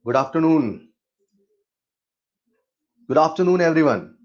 Good afternoon. Good afternoon, everyone.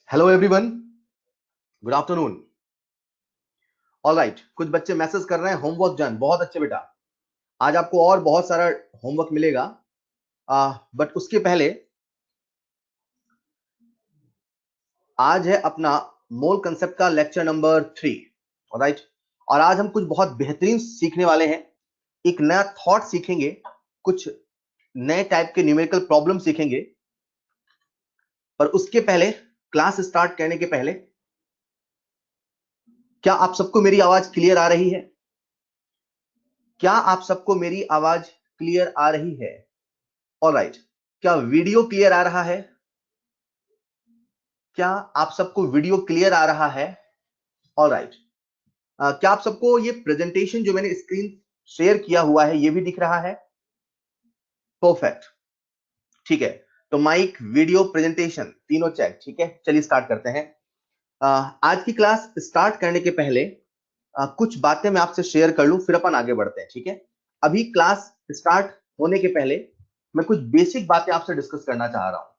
Hello, everyone. Good afternoon. All right. कुछ बच्चे message कर रहे हैं होमवर्क डन. बहुत अच्छे बेटा. आज आपको और बहुत सारा होमवर्क मिलेगा. बट उसके पहले आज है अपना मोल कंसेप्ट का लेक्चर नंबर 3. ऑलराइट. और आज हम कुछ बहुत बेहतरीन सीखने वाले हैं. एक नया थॉट सीखेंगे. कुछ नए टाइप के न्यूमेरिकल प्रॉब्लम सीखेंगे. पर उसके पहले क्लास स्टार्ट करने के पहले क्या आप सबको मेरी आवाज क्लियर आ रही है? क्या आप सबको मेरी आवाज क्लियर आ रही है? ऑलराइट. क्या वीडियो क्लियर आ रहा है? क्या आप सबको वीडियो क्लियर आ रहा है? ऑलराइट. क्या आप सबको ये प्रेजेंटेशन जो मैंने स्क्रीन शेयर किया हुआ है ये भी दिख रहा है? परफेक्ट. ठीक है. तो माइक, वीडियो, प्रेजेंटेशन तीनों चेक. ठीक है. चलिए स्टार्ट करते हैं. आज की क्लास स्टार्ट करने के पहले कुछ बातें मैं आपसे शेयर कर लूं, फिर अपन आगे बढ़ते हैं. ठीक है. अभी क्लास स्टार्ट होने के पहले मैं कुछ बेसिक बातें आपसे डिस्कस करना चाह रहा हूं.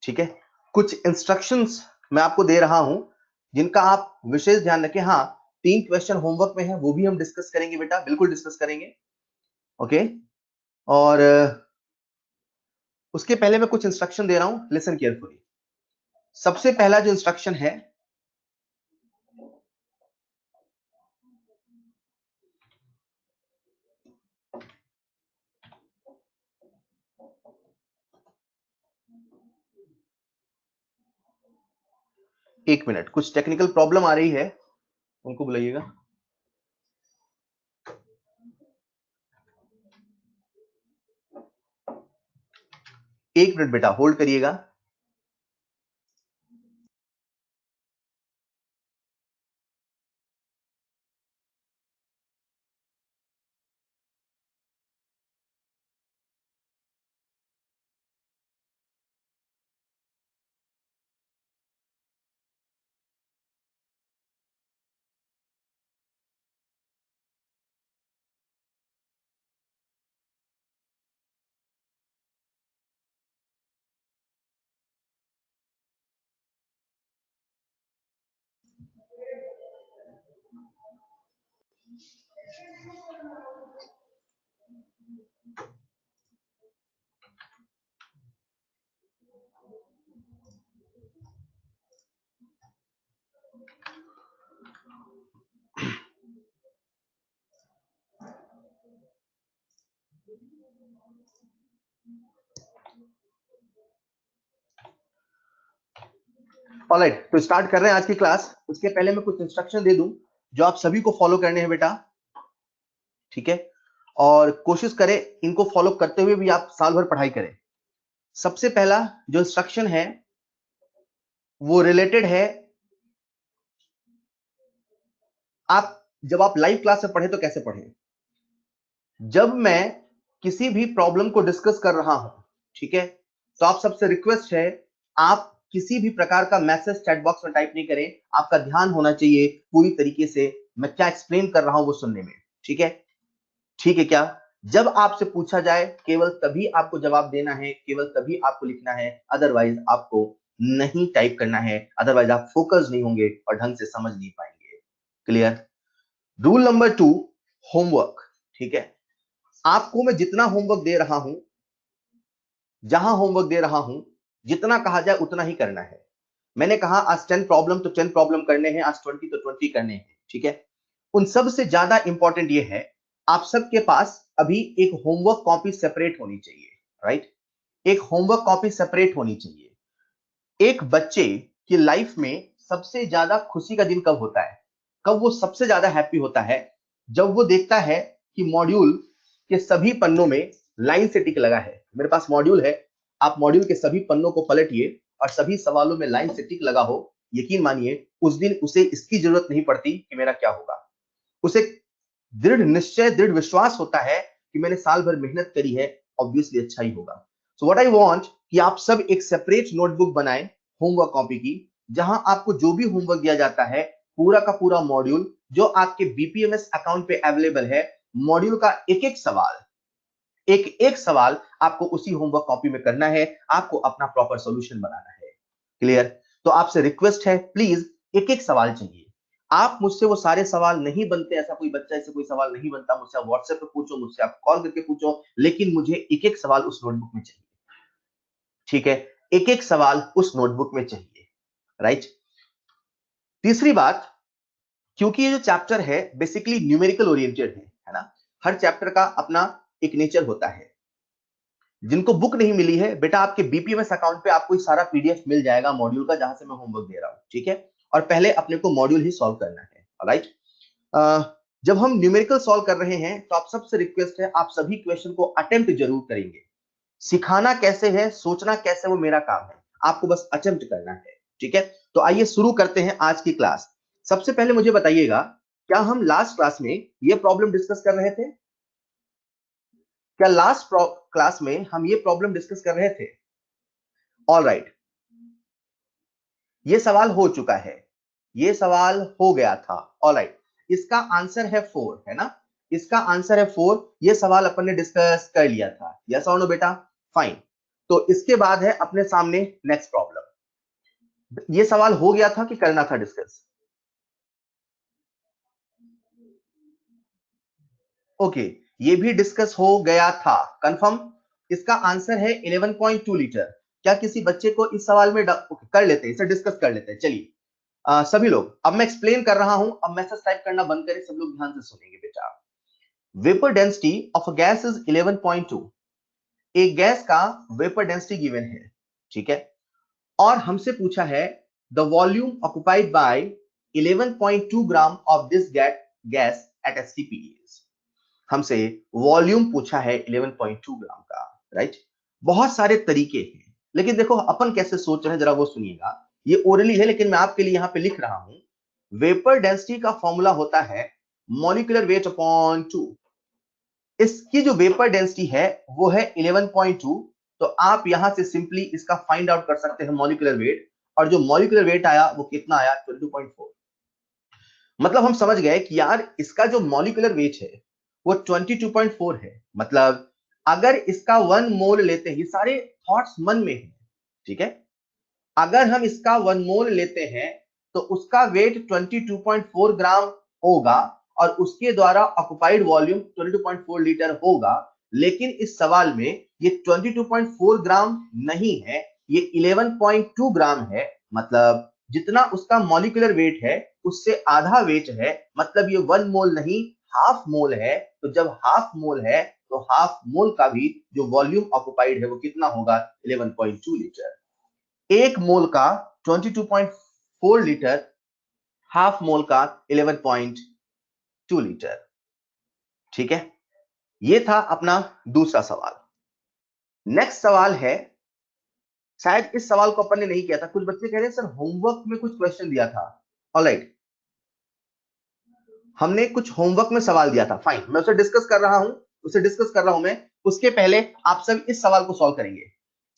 ठीक है. कुछ इंस्ट्रक्शंस मैं आपको दे रहा हूं जिनका आप विशेष ध्यान रखें. हाँ, 3 क्वेश्चन होमवर्क में है, वो भी हम डिस्कस करेंगे बेटा, बिल्कुल डिस्कस करेंगे. ओके. और उसके पहले मैं कुछ इंस्ट्रक्शन दे रहा हूं, लिसन केयरफुली. सबसे पहला जो इंस्ट्रक्शन है, एक मिनट, कुछ टेक्निकल प्रॉब्लम आ रही है, उनको बुलाइएगा. एक मिनट बेटा, होल्ड करिएगा. ऑलराइट. तो स्टार्ट कर रहे हैं आज की क्लास. उसके पहले मैं कुछ इंस्ट्रक्शन दे दूं जो आप सभी को फॉलो करने हैं बेटा. ठीक है. और कोशिश करें इनको फॉलो करते हुए भी आप साल भर पढ़ाई करें. सबसे पहला जो इंस्ट्रक्शन है वो रिलेटेड है, आप जब आप लाइव क्लास में पढ़े तो कैसे पढ़े. जब मैं किसी भी प्रॉब्लम को डिस्कस कर रहा हूं, ठीक है, तो आप सबसे रिक्वेस्ट है, आप किसी भी प्रकार का मैसेज चैट बॉक्स में टाइप नहीं करें. आपका ध्यान होना चाहिए पूरी तरीके से मैं क्या एक्सप्लेन कर रहा हूं वो सुनने में. ठीक है. ठीक है क्या. जब आपसे पूछा जाए केवल तभी आपको जवाब देना है, केवल तभी आपको लिखना है, अदरवाइज आपको नहीं टाइप करना है. अदरवाइज आप फोकस नहीं होंगे और ढंग से समझ नहीं पाएंगे. क्लियर. Rule number 2, homework. ठीक है. आपको मैं जितना होमवर्क दे रहा हूं, जहां होमवर्क दे रहा हूं, जितना कहा जाए उतना ही करना है. मैंने कहा आज 10 प्रॉब्लम तो 10 प्रॉब्लम करने हैं, आज 20 तो 20 करने हैं. ठीक है. उन सब से ज्यादा इंपॉर्टेंट ये है, आप सबके पास अभी एक होमवर्क कॉपी सेपरेट होनी चाहिए, राइट? एक होमवर्क कॉपी सेपरेट होनी चाहिए। एक बच्चे की लाइफ में सबसे ज्यादा खुशी का दिन कब होता है? कब वो सबसे ज्यादा हैप्पी होता है? जब वो देखता है कि मॉड्यूल के सभी पन्नों में लाइन से टिक लगा है। मेरे पास मॉड्यूल है, आप मॉड्यूल के सभी पन्नों को पलटिए और सभी सवालों में लाइन से टिक लगा हो। यकीन मानिए उस दिन उसे इसकी जरूरत नहीं पड़ती कि मेरा क्या होगा। उसे दृढ़ निश्चय, दृढ़ विश्वास होता है कि मैंने साल भर मेहनत करी है, ऑब्वियसली अच्छा ही होगा। सो व्हाट आई वांट कि आप सब एक सेपरेट नोटबुक बनाएं होमवर्क कॉपी की, जहां आपको जो भी होमवर्क दिया जाता है, पूरा का पूरा मॉड्यूल जो आपके बीपीएमएस अकाउंट पे अवेलेबल है, मॉड्यूल का एक एक सवाल, एक एक सवाल आपको उसी होमवर्क कॉपी में करना है। आपको अपना प्रॉपर सॉल्यूशन बनाना है। क्लियर? तो आपसे रिक्वेस्ट है, प्लीज एक एक सवाल चाहिए। आप मुझसे वो सारे सवाल नहीं बनते, ऐसा कोई बच्चा से कोई सवाल नहीं बनता, मुझसे आप व्हाट्सएप पे पूछो, मुझसे आप कॉल करके पूछो, लेकिन मुझे एक एक सवाल उस नोटबुक में चाहिए। ठीक है? एक एक सवाल उस नोटबुक में चाहिए, राइट? तीसरी बात, क्योंकि ये जो चैप्टर है बेसिकली न्यूमेरिकल ओरिएंटेड है ना? हर चैप्टर का अपना एक नेचर होता है। जिनको बुक नहीं मिली है, बेटा आपके बीपीएमएस अकाउंट पे आपको सारा पीडीएफ मिल जाएगा मॉड्यूल का, जहां से मैं होमवर्क दे रहा हूं। ठीक है? और पहले अपने को मॉड्यूल ही सॉल्व करना है, राइट? जब हम न्यूमेरिकल सॉल्व कर रहे हैं तो आप सबसे रिक्वेस्ट है, आप सभी क्वेश्चन को अटेम्प्ट जरूर करेंगे। सिखाना कैसे है, सोचना कैसे, वो मेरा काम है, आपको बस अटेम्प्ट करना है। ठीक है? तो आइए शुरू करते हैं आज की क्लास। सबसे पहले मुझे बताइएगा, क्या हम लास्ट क्लास में ये प्रॉब्लम डिस्कस कर रहे थे? क्या लास्ट क्लास में हम ये प्रॉब्लम डिस्कस कर रहे थे? ऑल राइट, ये सवाल हो चुका है, ये सवाल हो गया था। ऑल राइट, इसका आंसर है 4, है ना? इसका आंसर है 4। ये सवाल अपन ने डिस्कस कर लिया था। यस और नो बेटा? फाइन। तो इसके बाद है अपने सामने नेक्स्ट प्रॉब्लम। ये सवाल हो गया था कि करना था डिस्कस? ओके, ये भी डिस्कस हो गया था, कंफर्म? इसका आंसर है 11.2 लीटर। क्या किसी बच्चे को इस सवाल में कर लेते हैं, इसे डिस्कस कर लेते हैं। चलिए सभी लोग, अब मैं एक्सप्लेन कर रहा हूं, अब मैसेज टाइप करना बंद करें, सब लोग ध्यान से सुनेंगे बेटा। Vapour density of a gas is 11.2। एक गैस का वेपर डेंसिटी गिवन है, ठीक है? और हमसे पूछा है the volume occupied by 11.2 gram of this gas at STPs. हमसे वॉल्यूम पूछा है 11.2 ग्राम का, राइट? बहुत सारे तरीके हैं, लेकिन देखो अपन कैसे सोच रहे हैं, जरा वो सुनिएगा। ये ओरली है, लेकिन मैं आपके लिए यहां पे लिख रहा हूं। वेपर डेंसिटी का फॉर्मूला होता है मॉलिक्यूलर वेट अपॉन 2। इसकी जो वेपर डेंसिटी है वो है 11.2। तो आप यहां से सिंपली इसका फाइंड आउट कर सकते हैं मॉलिक्यूलर वेट, और जो मॉलिक्यूलर वेट आया वो कितना आया? 22.4। मतलब हम समझ गए कि यार इसका जो मॉलिक्यूलर वेट है वो 22.4 है। मतलब अगर इसका 1 मोल लेते हैं, ये सारे थॉट्स मन में है, ठीक है? अगर हम इसका 1 मोल लेते हैं तो उसका वेट 22.4 ग्राम होगा, और उसके द्वारा ऑक्युपाइड वॉल्यूम 22.4 लीटर होगा। लेकिन इस सवाल में ये 22.4 ग्राम नहीं है, ये 11.2 ग्राम है। मतलब जितना उसका मॉलिक्यूलर वेट है उससे आधा वेट है। मतलब ये 1 मोल नहीं, हाफ मोल है। तो जब हाफ मोल है तो हाफ मोल का भी जो वॉल्यूम ऑक्युपाइड है वो कितना होगा? 11.2 लीटर। एक मोल का 22.4 लीटर, हाफ मोल का 11.2 लीटर। ठीक है? ये था अपना दूसरा सवाल। नेक्स्ट सवाल है, शायद इस सवाल को अपन ने नहीं किया था। कुछ बच्चे कह रहे हैं सर होमवर्क में कुछ क्वेश्चन दिया था। ऑलराइट, हमने कुछ होमवर्क में सवाल दिया था, फाइन, मैं उसे डिस्कस कर रहा हूं, मैं। उसके पहले आप सब इस सवाल को सॉल्व करेंगे।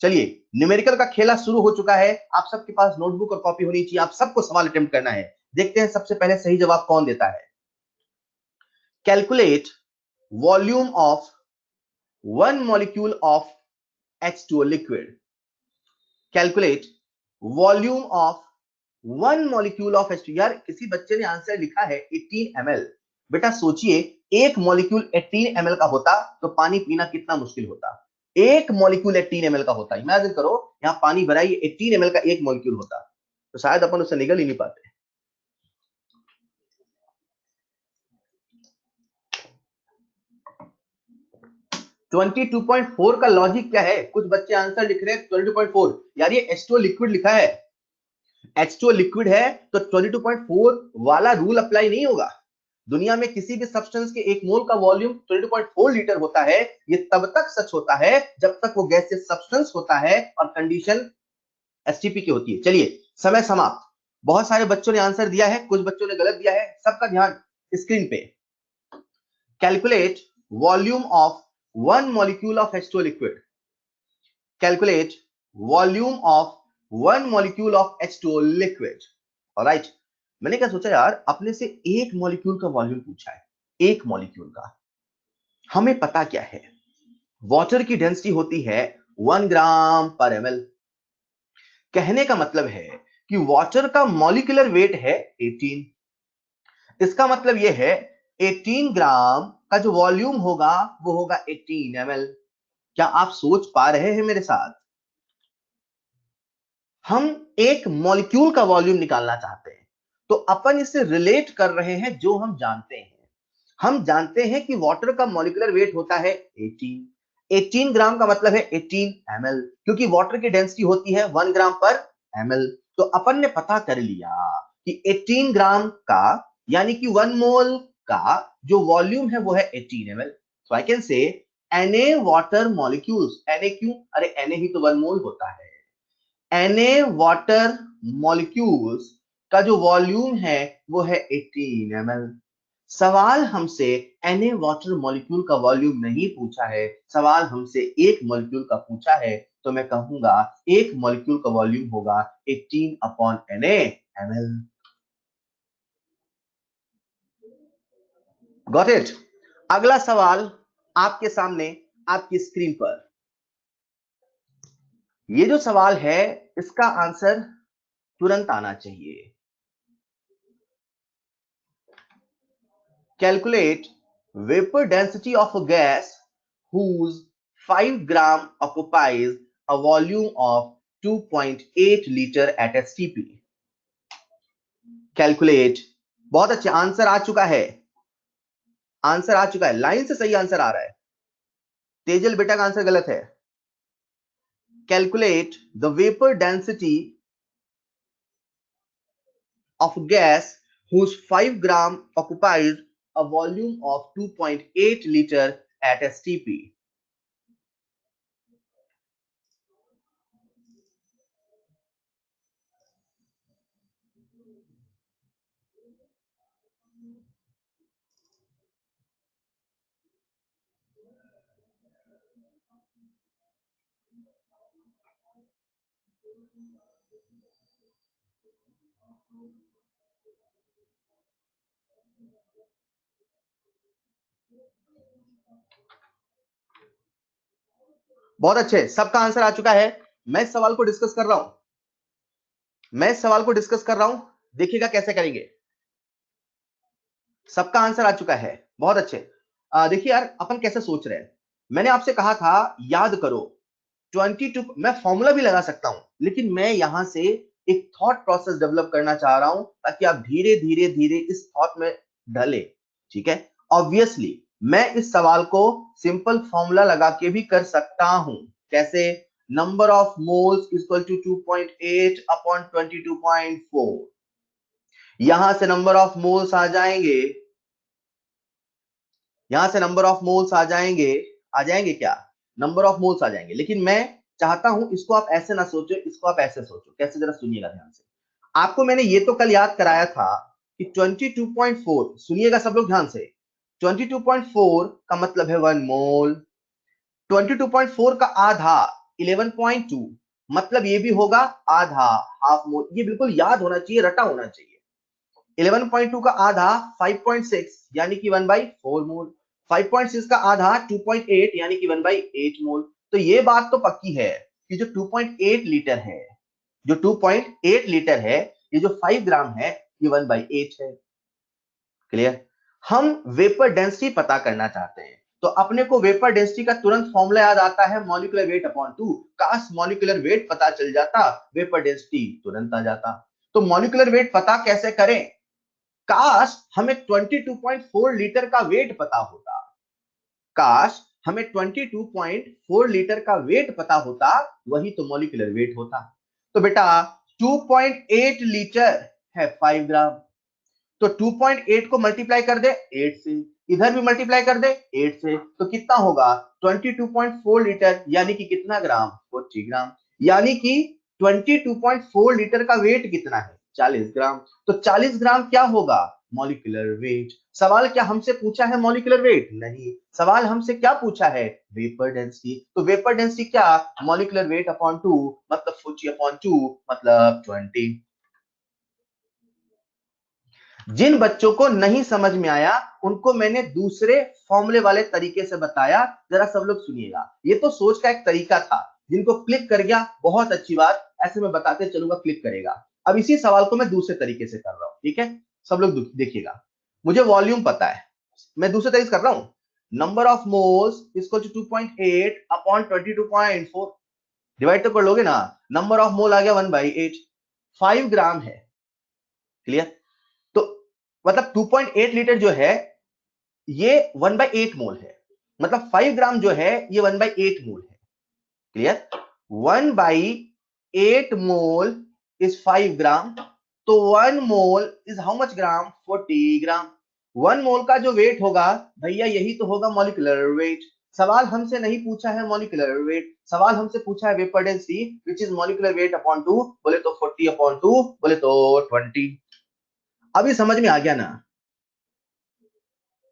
चलिए, न्यूमेरिकल का खेला शुरू हो चुका है। आप सबके पास नोटबुक और कॉपी होनी चाहिए, आप सबको सवाल अटेम्प्ट करना है। देखते हैं सबसे पहले सही जवाब कौन देता है। Calculate volume of 1 molecule of H2O liquid. Calculate volume of 1 molecule of H2। यार किसी बच्चे ने आंसर लिखा है 18 ml। बेटा सोचिए, एक मॉलिक्यूल 18 ml का होता तो पानी पीना कितना मुश्किल होता। एक मॉलिक्यूल 18 ml का होता, इमेजिन करो, यहां पानी भरा, ये 18 ml का एक मॉलिक्यूल होता, तो शायद अपन उससे निकल ही नहीं पाते। 22.4 का लॉजिक क्या है? कुछ बच्चे आंसर लिख रहे हैं 22.4, यार ये H2O लिक्विड लिखा है, H2O लिक्विड है तो 22.4 वाला रूल अप्लाई नहीं होगा। दुनिया में किसी भी सब्सटेंस के एक मोल का वॉल्यूम 22.4 लीटर होता है। ये तब तक सच होता है जब तक वो गैसियस सब्सटेंस होता है और कंडीशन एसटीपी की होती है। चलिए, समय समाप्त। बहुत सारे बच्चों ने आंसर दिया है, कुछ बच्चों ने गलत दिया है। सबका ध्यान स्क्रीन पे। Calculate volume of one molecule of H2O liquid. Calculate volume of one molecule of H2O liquid. Alright, मैंने क्या सोचा यार, अपने से एक मॉलिक्यूल का वॉल्यूम पूछा है, एक मॉलिक्यूल का। हमें पता क्या है, वाटर की डेंसिटी होती है 1 ग्राम पर ml। कहने का मतलब है कि वाटर का मॉलिक्यूलर वेट है 18। इसका मतलब यह है 18 ग्राम का जो वॉल्यूम होगा वो होगा 18 ml। क्या आप सोच पा रहे हैं मेरे साथ? हम एक मॉलिक्यूल का वॉल्यूम निकालना चाहते हैं तो अपन इससे रिलेट कर रहे हैं जो हम जानते हैं। हम जानते हैं कि वाटर का मॉलिक्यूलर वेट होता है 18 ग्राम का मतलब है 18 ml, क्योंकि वाटर की डेंसिटी होती है 1 ग्राम पर ml। तो अपन ने पता कर लिया कि 18 ग्राम का यानी कि 1 मोल का जो वॉल्यूम है वो है 18 ml। So I can say Na water molecules. Na क्यों? अरे Na ही तो 1 मोल होता है। Na वाटर मॉलिक्यूल्स का जो वॉल्यूम है वो है 18 ml। सवाल हमसे Na वाटर मॉलिक्यूल का वॉल्यूम नहीं पूछा है, सवाल हमसे एक मॉलिक्यूल का पूछा है। तो मैं कहूंगा एक मॉलिक्यूल का वॉल्यूम होगा 18 upon Na ml। Got it? अगला सवाल आपके सामने, आपकी स्क्रीन पर। ये जो सवाल है इसका आंसर तुरंत आना चाहिए। Calculate vapor density of a gas whose 5 gram occupies a volume of 2.8 liter at STP. Calculate। बहुत अच्छा आंसर आ चुका है, आंसर आ चुका है, लाइन से सही आंसर आ रहा है। तेजल बेटा का आंसर गलत है। Calculate the vapor density of a gas whose 5 gram occupies a volume of 2.8 liter at STP. बहुत अच्छे, सबका आंसर आ चुका है। मैं इस सवाल को डिस्कस कर रहा हूं, मैं इस सवाल को डिस्कस कर रहा हूं, देखिएगा कैसे करेंगे। सबका आंसर आ चुका है, बहुत अच्छे। देखिए यार, अपन कैसे सोच रहे हैं। मैंने आपसे कहा था याद करो 22, मैं फॉर्मूला भी लगा सकता हूं, लेकिन मैं यहां से एक थॉट प्रोसेस डेवलप करना चाह रहा हूं ताकि आप धीरे धीरे धीरे इस थॉट में ढले। ठीक है, ऑब्वियसली मैं इस सवाल को सिंपल फॉर्मूला लगा के भी कर सकता हूं। कैसे? Number of moles equal to 2.8 upon 22.4। यहां से नंबर ऑफ मोल्स आ जाएंगे, यहां से नंबर ऑफ मोल्स आ जाएंगे, आ जाएंगे क्या? नंबर ऑफ मोल्स आ जाएंगे। लेकिन मैं चाहता हूं इसको आप ऐसे ना सोचो, इसको आप ऐसे सोचो। कैसे? जरा सुनिएगा ध्यान से। आपको मैंने ये तो कल याद कराया था कि 22.4, सुनिएगा सब लोग ध्यान से, 22.4 का मतलब है 1 मोल। 22.4 का आधा 11.2, मतलब ये भी होगा आधा, हाफ मोल। ये बिल्कुल याद होना चाहिए, रटा होना चाहिए। 11.2 का आधा 5.6 यानी कि 1/4 मोल। 5.6 का आधा 2.8 यानी कि 1/8 मोल। तो ये बात तो पक्की है कि जो 2.8 लीटर है, जो 2.8 लीटर है, ये जो 5 ग्राम है, ये 1/8 है। क्लियर? हम वेपर डेंसिटी पता करना चाहते हैं तो अपने को वेपर डेंसिटी का तुरंत फॉर्मूला याद आता है, मॉलिक्यूलर वेट अपॉन 2। काश मॉलिक्यूलर वेट पता चल जाता, वेपर डेंसिटी तुरंत आ जाता। तो मॉलिक्यूलर वेट पता कैसे करें? काश हमें 22.4 लीटर का वेट पता होता, काश हमें 22.4 लीटर का वेट पता होता, वही तो मॉलिक्यूलर वेट होता। तो बेटा 2.8 लीटर है 5 ग्राम, तो 2.8 को मल्टीप्लाई कर दे 8 से, इधर भी मल्टीप्लाई कर दे 8 से, तो कितना होगा 22.4 लीटर, यानी कि कितना ग्राम 40 ग्राम, यानी कि 22.4 लीटर का वेट कितना है 40 ग्राम। तो 40 ग्राम क्या होगा मॉलिक्यूलर वेट। सवाल क्या हमसे पूछा है मॉलिक्यूलर वेट? नहीं, सवाल हमसे क्या पूछा है वेपर डेंसिटी। तो वेपर डेंसिटी क्या मॉलिक्यूलर वेट अपॉन 2 मतलब 40 अपॉन 2 मतलब 20। जिन बच्चों को नहीं समझ में आया उनको मैंने दूसरे फॉर्मूले वाले तरीके से बताया, जरा सब लोग सुनिएगा। ये तो सोच का एक तरीका था, जिनको क्लिक कर गया बहुत अच्छी बात, ऐसे मैं बताते चलूंगा क्लिक करेगा। अब इसी सवाल को मैं दूसरे तरीके से कर रहा हूं, ठीक है, सब लोग देखिएगा। मुझे वॉल्यूम पता है, मैं दूसरे तरीके से कर रहा हूं। Number of moles equal to 2.8 upon 22.4, divide तो कर लोगे ना, नंबर ऑफ मोल आ गया 1/8, 5 ग्राम है। क्लियर? तो मतलब 2.8 लीटर जो है ये 1/8 मोल है, मतलब 5 ग्राम जो है ये 1/8 मोल है। क्लियर? 1/8 मोल इज 5 ग्राम, तो 1 मोल इज हाउ मच ग्राम 40 ग्राम। 1 मोल का जो वेट होगा भैया यही तो होगा मॉलिक्यूलर वेट। सवाल हमसे नहीं पूछा है मॉलिक्यूलर वेट, सवाल हमसे पूछा है vapour density which is molecular weight upon 2, बोले तो 40 अपॉन 2 बोले तो 20। अभी समझ में आ गया ना?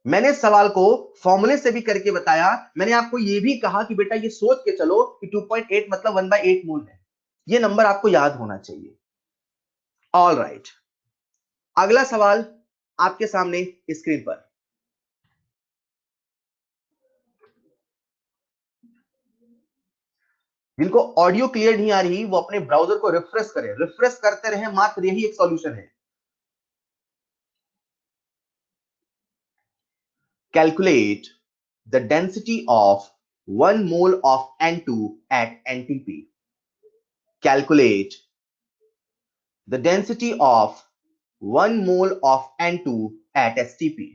मैंने सवाल को फॉर्मूले से भी करके बताया, मैंने आपको यह भी कहा कि बेटा ये सोच के चलो कि 2.8 मतलब 1/8 मोल है, ये नंबर आपको याद होना चाहिए। ऑल राइट, अगला सवाल आपके सामने स्क्रीन पर। जिनको ऑडियो क्लियर नहीं आ रही वो अपने ब्राउजर को रिफ्रेश करें, रिफ्रेश करते रहे, मात्र यही एक सॉल्यूशन है। Calculate the density of 1 mole of N2 at NTP. Calculate the density of 1 mole of N2 at STP.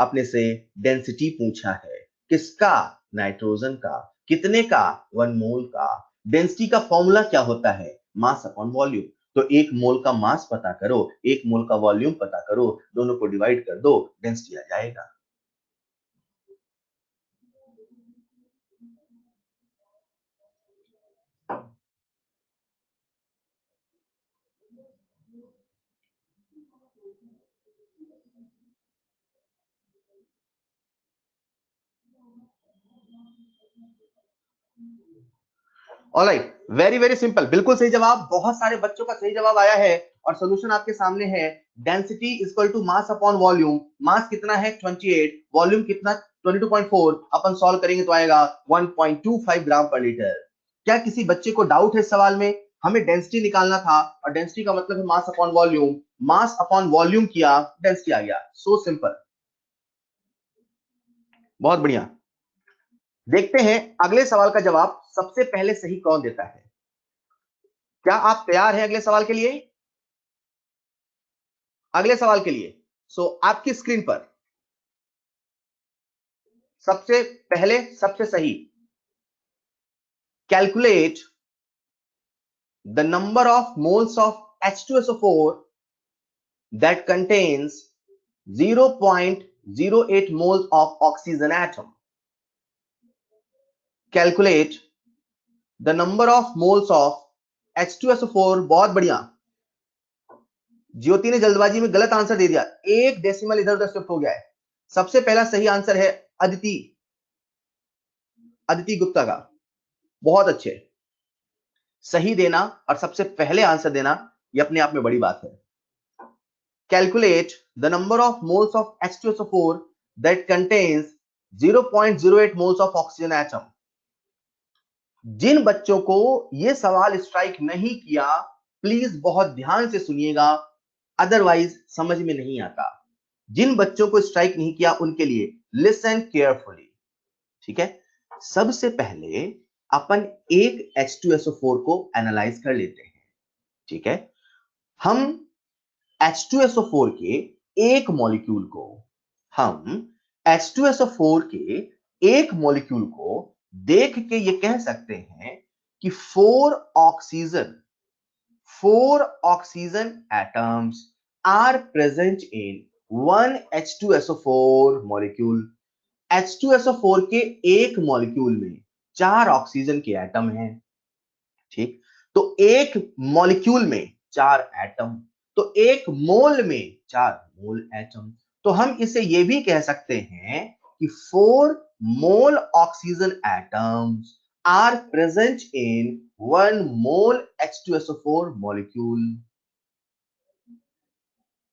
अपने से डेंसिटी पूछा है, किसका? नाइट्रोजन का। कितने का? 1 मोल का। डेंसिटी का फॉर्मूला क्या होता है? मास अपॉन वॉल्यूम। तो 1 मोल का मास पता करो, 1 मोल का वॉल्यूम पता करो, दोनों को डिवाइड कर दो, डेंसिटी आ जाएगा। ऑलराइट, वेरी वेरी सिंपल, बिल्कुल सही जवाब, बहुत सारे बच्चों का सही जवाब आया है और सॉल्यूशन आपके सामने है। Density equal to mass upon volume. Mass कितना है 28, वॉल्यूम कितना 22.4, अपन सॉल्व करेंगे तो आएगा 1.25 ग्राम पर लीटर। क्या किसी बच्चे को डाउट है इस सवाल में? हमें डेंसिटी निकालना था और डेंसिटी का मतलब है मास अपॉन वॉल्यूम, मास अपॉन वॉल्यूम किया, डेंसिटी आ गया, सो सिंपल। बहुत बढ़िया, देखते हैं अगले सवाल का जवाब सबसे पहले सही कौन देता है। क्या आप तैयार हैं अगले सवाल के लिए? अगले सवाल के लिए आपकी स्क्रीन पर सबसे पहले सबसे सही, calculate the number of moles of H2SO4 that contains 0.08 moles of oxygen atom. Calculate the number of moles of H2SO4। बहुत बढ़िया, ज्योति ने जल्दबाजी में गलत आंसर दे दिया, एक डेसिमल इधर उधर शिफ्ट हो गया है। सबसे पहला सही आंसर है अदिति, अदिति गुप्ता का। बहुत अच्छे, सही देना और सबसे पहले आंसर देना ये अपने आप में बड़ी बात है। Calculate the number of moles of H2SO4 that contains 0.08 moles of oxygen atom. जिन बच्चों को यह सवाल स्ट्राइक नहीं किया प्लीज बहुत ध्यान से सुनिएगा, अदरवाइज समझ में नहीं आता। जिन बच्चों को स्ट्राइक नहीं किया उनके लिए लिसन केयरफुली, ठीक है। सबसे पहले अपन एक H2SO4 को एनालाइज कर लेते हैं, ठीक है। हम H2SO4 के एक मॉलिक्यूल को, हम H2SO4 के एक मॉलिक्यूल को देख के ये कह सकते हैं कि four oxygen atoms are present in one H2SO4 molecule. H2SO4 के एक मॉलिक्यूल में 4 ऑक्सीजन के एटम हैं। ठीक, तो एक मॉलिक्यूल में 4 एटम, तो एक मोल में 4 मोल एटम। तो हम इसे ये भी कह सकते हैं कि 4 mole oxygen atoms are present in 1 mole H2SO4 molecule.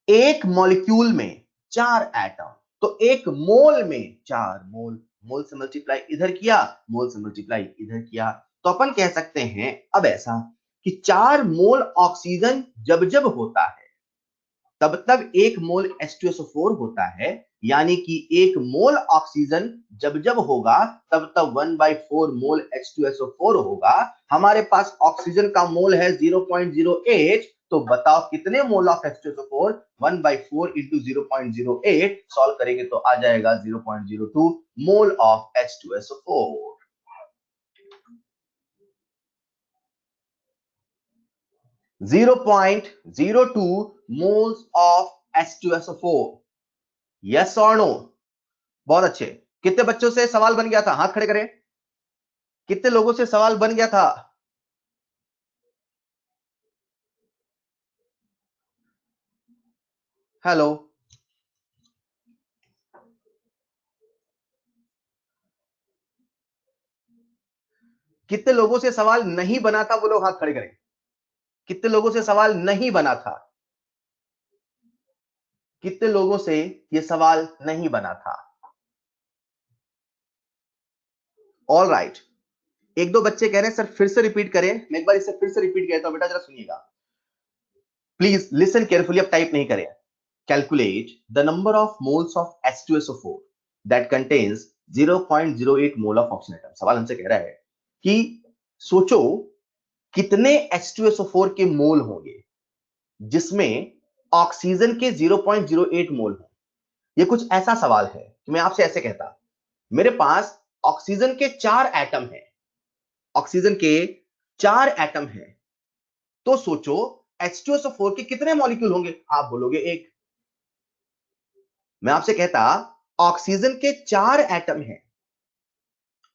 एक मॉलिक्यूल में 4 एटम, तो एक मोल में 4 मोल। मोल से मल्टीप्लाई इधर किया, मोल से मल्टीप्लाई इधर किया, तो अपन कह सकते हैं अब ऐसा कि 4 मोल ऑक्सीजन जब जब होता है तब तब एक मोल H2SO4 होता है, यानी कि एक मोल ऑक्सीजन जब जब होगा तब तब 1/4 मोल H2SO4 होगा। हमारे पास ऑक्सीजन का मोल है 0.08, तो बताओ कितने mole of H2SO4? 1/4 into 0.08 solve करेंगे तो आ जाएगा 0.02 mole of H2SO4। 0.02 moles of H2SO4। Yes or no? बहुत अच्छे। कितने बच्चों से सवाल बन गया था? हाथ खड़े करें। कितने लोगों से सवाल बन गया था? हेलो, कितने लोगों से सवाल नहीं बना था? वो लोग हाथ खड़े करें। कितने लोगों से सवाल नहीं बना था? कितने लोगों से ये सवाल नहीं बना था? All right. एक दो बच्चे कह रहे हैं सर फिर से रिपीट करें। मैं एक बार इसे फिर से रिपीट कहता हूं, बेटा जरा सुनिएगा, प्लीज लिसन केयरफुली। अब टाइप नहीं करें। Calculate the number of moles of H2SO4 that contains 0.08 mole of oxygen atom। सवाल हमसे कह रहा है कि सोचो कितने H2SO4 के मोल होंगे जिसमें ऑक्सीजन के 0.08 मोल हो। ये कुछ ऐसा सवाल है कि मैं आपसे ऐसे कहता, मेरे पास ऑक्सीजन के 4 एटम हैं, ऑक्सीजन के 4 एटम हैं, तो सोचो H2SO4 के कितने मॉलिक्यूल होंगे? आप बोलोगे एक। मैं आपसे कहता ऑक्सीजन के 4 एटम हैं,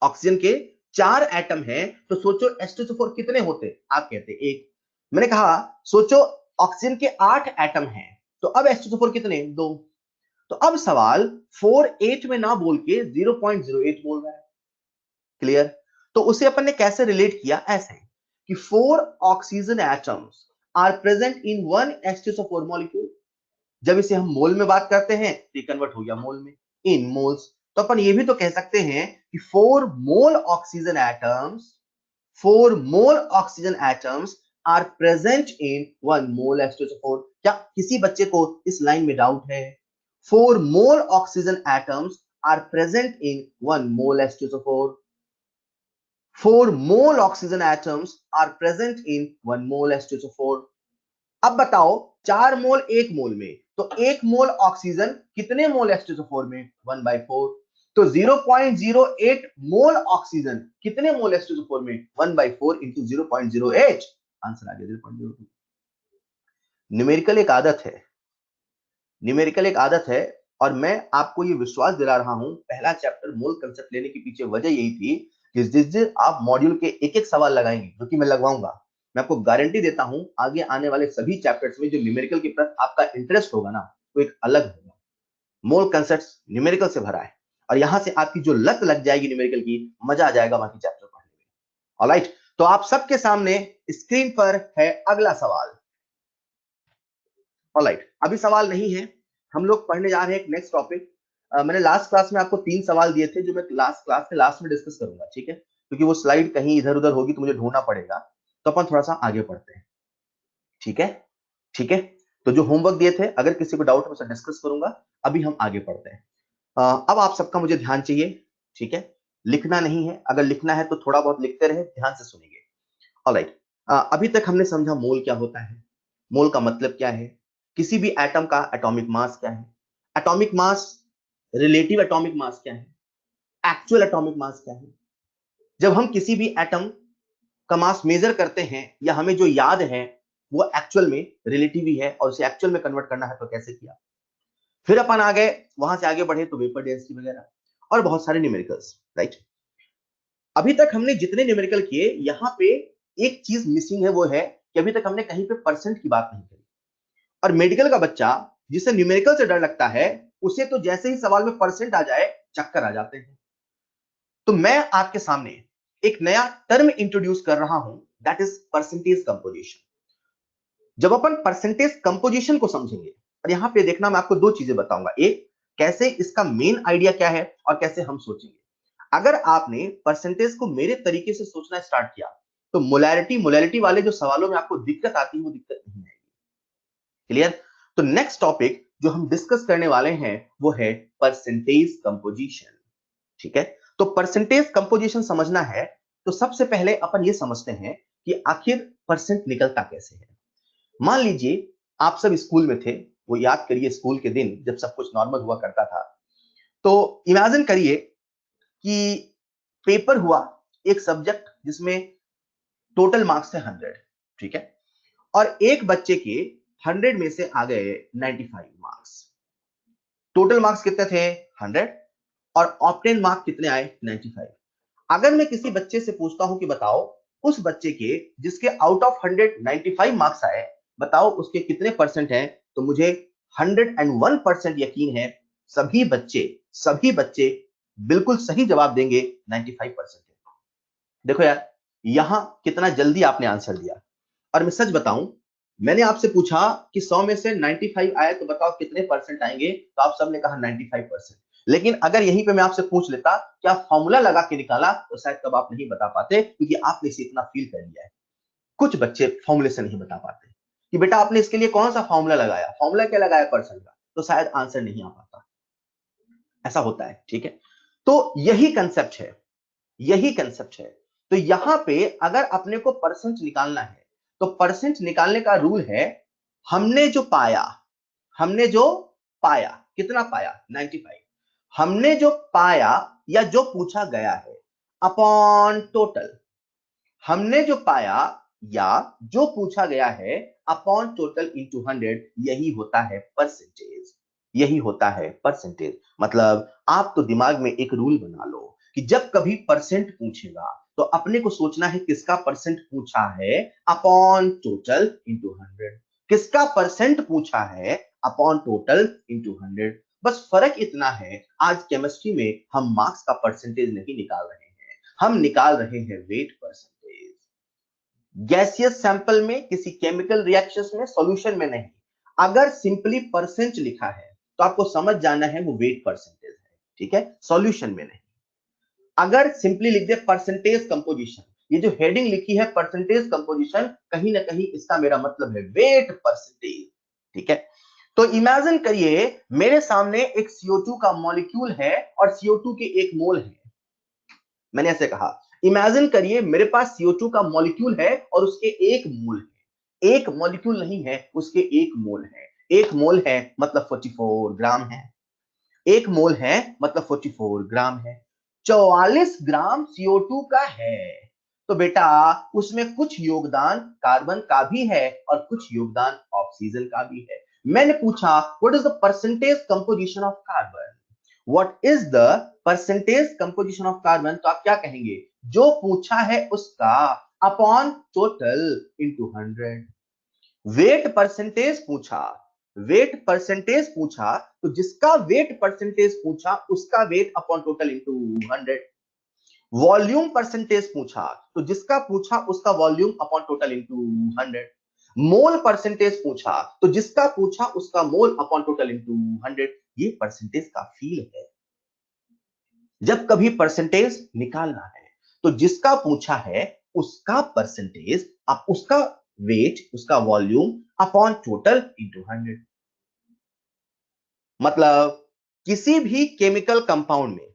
ऑक्सीजन के 4 एटम हैं, तो सोचो H2SO4 कितने होते? आप कहते एक। मैंने कहा सोचो ऑक्सीजन के 8 एटम हैं, तो अब H2SO4 कितने? 2। तो अब सवाल 4 8 में ना बोल के 0.08 बोल रहा है। क्लियर? तो उसे अपन ने कैसे रिलेट किया? ऐसे कि 4 oxygen atoms are present in 1 H2SO4 molecule. जब इसे हम मोल में बात करते हैं तो ये कन्वर्ट हो गया मोल में, इन मोल्स। तो अपन ये भी तो कह सकते हैं कि 4 mole oxygen atoms, 4 mole oxygen atoms are present in 1 mole H2SO4। क्या किसी बच्चे को इस लाइन में डाउट है? 4 mole oxygen atoms are present in 1 mole H2SO4। 4 mole oxygen atoms are present in 1 mole H2SO4। अब बताओ 4 मोल 1 मोल में, तो 1 मोल ऑक्सीजन कितने मोल H2SO4 में? 1/4। तो 0.08 मोल ऑक्सीजन कितने मोल H2SO4 में? 1/4 इंटू 0.08। आंसर आ गया 0.02। न्यूमेरिकल एक आदत है, न्यूमेरिकल एक आदत है, और मैं आपको ये विश्वास दिला रहा हूं पहला चैप्टर मोल कंसेप्ट लेने के पीछे वजह यही थी कि जिस दिन आप मॉड्यूल के एक एक सवाल लगाएंगे, जो कि मैं लगवाऊंगा, मैं आपको गारंटी देता हूं आगे आने वाले सभी चैप्टर्स में जो न्यूमेरिकल के प्रति आपका इंटरेस्ट होगा ना, वो एक अलग होगा। मोल कंसेप्ट न्यूमेरिकल से भरा है, और यहां से आपकी जो लत लग जाएगी न्यूमेरिकल की, मजा आ जाएगा बाकी चैप्टर पढ़ने में। ऑलराइट, तो आप सबके सामने स्क्रीन पर है अगला सवाल। ऑलराइट, अभी सवाल नहीं है, हम लोग पढ़ने जा रहे हैं एक नेक्स्ट टॉपिक। मैंने लास्ट क्लास में आपको 3 सवाल दिए थे जो मैं लास्ट क्लास के लास्ट में डिस्कस करूंगा, ठीक है? क्योंकि वो स्लाइड कहीं इधर उधर होगी तो मुझे ढूंढना पड़ेगा, तो अपन थोड़ा सा आगे पढ़ते हैं। ठीक है? ठीक है, तो जो होमवर्क दिए थे अगर किसी को डाउट है उसे डिस्कस करूंगा। अभी हम आगे पढ़ते हैं। अब आप सबका मुझे ध्यान चाहिए, ठीक है? लिखना नहीं है, अगर लिखना है तो थोड़ा बहुत लिखते रहे, ध्यान से सुनिए। ऑलराइट, अभी तक हमने समझा मोल क्या होता है, मोल का मतलब क्या है, किसी भी एटम का एटॉमिक मास क्या है, atomic mass, relative atomic mass क्या है, एक्चुअल एटॉमिक मास क्या है। जब हम किसी भी एटम का मास मेजर करते हैं या हमें जो याद है वो एक्चुअल में रिलेटिव ही है और उसे एक्चुअल में कन्वर्ट करना है तो कैसे किया। फिर अपन आ गए, वहां से आगे बढ़े तो वेपर डेंसिटी वगैरह और बहुत सारे न्यूमेरिकल्स, राइट। अभी तक हमने जितने न्यूमेरिकल किए, यहां पे एक चीज मिसिंग है, वो है कि अभी तक हमने कहीं पे परसेंट की बात नहीं करी। और मेडिकल का बच्चा जिसे न्यूमेरिकल से डर लगता है, उसे तो जैसे ही सवाल में परसेंट आ जाए चक्कर आ जाते हैं। तो मैं आपके सामने एक नया टर्म इंट्रोड्यूस कर रहा हूं, दैट इज परसेंटेज कंपोजिशन। जब अपन परसेंटेज कंपोजिशन को समझेंगे, और यहां पे देखना मैं आपको दो चीजें बताऊंगा, एक कैसे इसका मेन आइडिया क्या है और कैसे हम सोचेंगे। अगर आपने परसेंटेज को मेरे तरीके से सोचना स्टार्ट किया तो मोलैरिटी वाले जो सवालों में आपको दिक्कत आती है वो दिक्कत नहीं आएगी। क्लियर। तो नेक्स्ट टॉपिक जो हम डिस्कस करने वाले हैं वो है परसेंटेज कंपोजिशन। ठीक है। तो परसेंटेज कंपोजिशन समझना है तो सबसे पहले अपन ये समझते हैं कि आखिर परसेंट निकलता कैसे है। मान लीजिए आप सब स्कूल में थे, वो याद करिए स्कूल के दिन जब सब कुछ नॉर्मल हुआ करता था। तो इमेजिन करिए कि पेपर हुआ, एक सब्जेक्ट जिसमें टोटल मार्क्स थे 100, ठीक है। और एक बच्चे के 100 में से आ गए 95 मार्क्स। टोटल मार्क्स कितने थे 100 और ऑब्टेन मार्क कितने आए 95। अगर मैं किसी बच्चे से पूछता हूं कि बताओ उस बच्चे के जिसके आउट ऑफ 100 95 मार्क्स आए, बताओ उसके कितने परसेंट हैं, तो मुझे 101% यकीन है सभी बच्चे बिल्कुल सही जवाब देंगे 95%। देखो यार, यहां कितना जल्दी आपने आंसर दिया। और मैं सच बताऊं, मैंने आपसे पूछा कि 100 में से 95 आए तो बताओ कितने परसेंट आएंगे, तो आप सबने कहा 95%। लेकिन अगर यहीं पे मैं आपसे पूछ लेता क्या फॉर्मूला लगा के निकाला, तो शायद तब आप नहीं बता पाते, क्योंकि आपने इसे इतना फील कर लिया है। कुछ बच्चे फॉर्मूले से नहीं बता पाते कि बेटा आपने इसके लिए कौन सा फॉर्मूला लगाया, फॉर्मूला क्या लगाया परसेंट का, तो शायद आंसर नहीं आ पाता। ऐसा होता है, ठीक है। तो यही कंसेप्ट है। तो यहां पे अगर अपने को परसेंट निकालना है तो परसेंट निकालने का रूल है, हमने जो पाया कितना पाया 95, हमने जो पाया या जो पूछा गया है अपॉन टोटल, हमने जो पाया या जो पूछा गया है अपॉन टोटल इनटू 100, यही होता है परसेंटेज। मतलब आप तो दिमाग में एक रूल बना लो कि जब कभी परसेंट पूछेगा तो अपने को सोचना है किसका परसेंट पूछा है अपॉन टोटल इंटू 100, किसका परसेंट पूछा है अपॉन टोटल इंटू 100। बस फर्क इतना है, आज केमिस्ट्री में हम मार्क्स का परसेंटेज नहीं निकाल रहे हैं, हम निकाल रहे हैं वेट परसेंटेज। गैसियस सैंपल में, किसी केमिकल रिएक्शंस में, सॉल्यूशन में नहीं। अगर सिंपली परसेंट लिखा है तो आपको समझ जाना है वो वेट परसेंटेज है, ठीक है, सॉल्यूशन में नहीं। अगर सिंपली लिख दे परसेंटेज कंपोजिशन, ये जो हेडिंग लिखी है परसेंटेज कंपोजिशन, कहीं ना कहीं इसका मेरा मतलब है वेट परसेंटेज, ठीक है। तो इमेजिन करिए मेरे सामने एक CO2 का मॉलिक्यूल है और CO2 के 1 मोल है। मैंने ऐसे कहा, इमेजिन करिए मेरे पास CO2 का मॉलिक्यूल है और उसके 1 मोल है। एक मॉलिक्यूल नहीं है, उसके 1 मोल है। 1 मोल है मतलब 44 ग्राम है। 1 मोल है मतलब 44 ग्राम है। 44 ग्राम CO2 का है। तो बेटा उसमें कुछ योगदान कार्बन का भी है और कुछ योगदान ऑक्सीजन का भी है। मैंने पूछा what is the percentage composition of carbon, what is the percentage composition of carbon, तो आप क्या कहेंगे, जो पूछा है उसका upon total into 100। Wait percentage पूछा तो जिसका वेट परसेंटेज पूछा उसका weight upon total into 100। Volume percentage पूछा तो जिसका पूछा उसका वॉल्यूम अपॉन टोटल इंटू 100। मोल परसेंटेज पूछा तो जिसका पूछा उसका मोल अपॉन टोटल इंटू 100। ये परसेंटेज का फील है। जब कभी परसेंटेज निकालना है तो जिसका पूछा है उसका परसेंटेज, आप उसका वेट, उसका वॉल्यूम अपॉन टोटल इंटू 100। मतलब किसी भी केमिकल कंपाउंड में,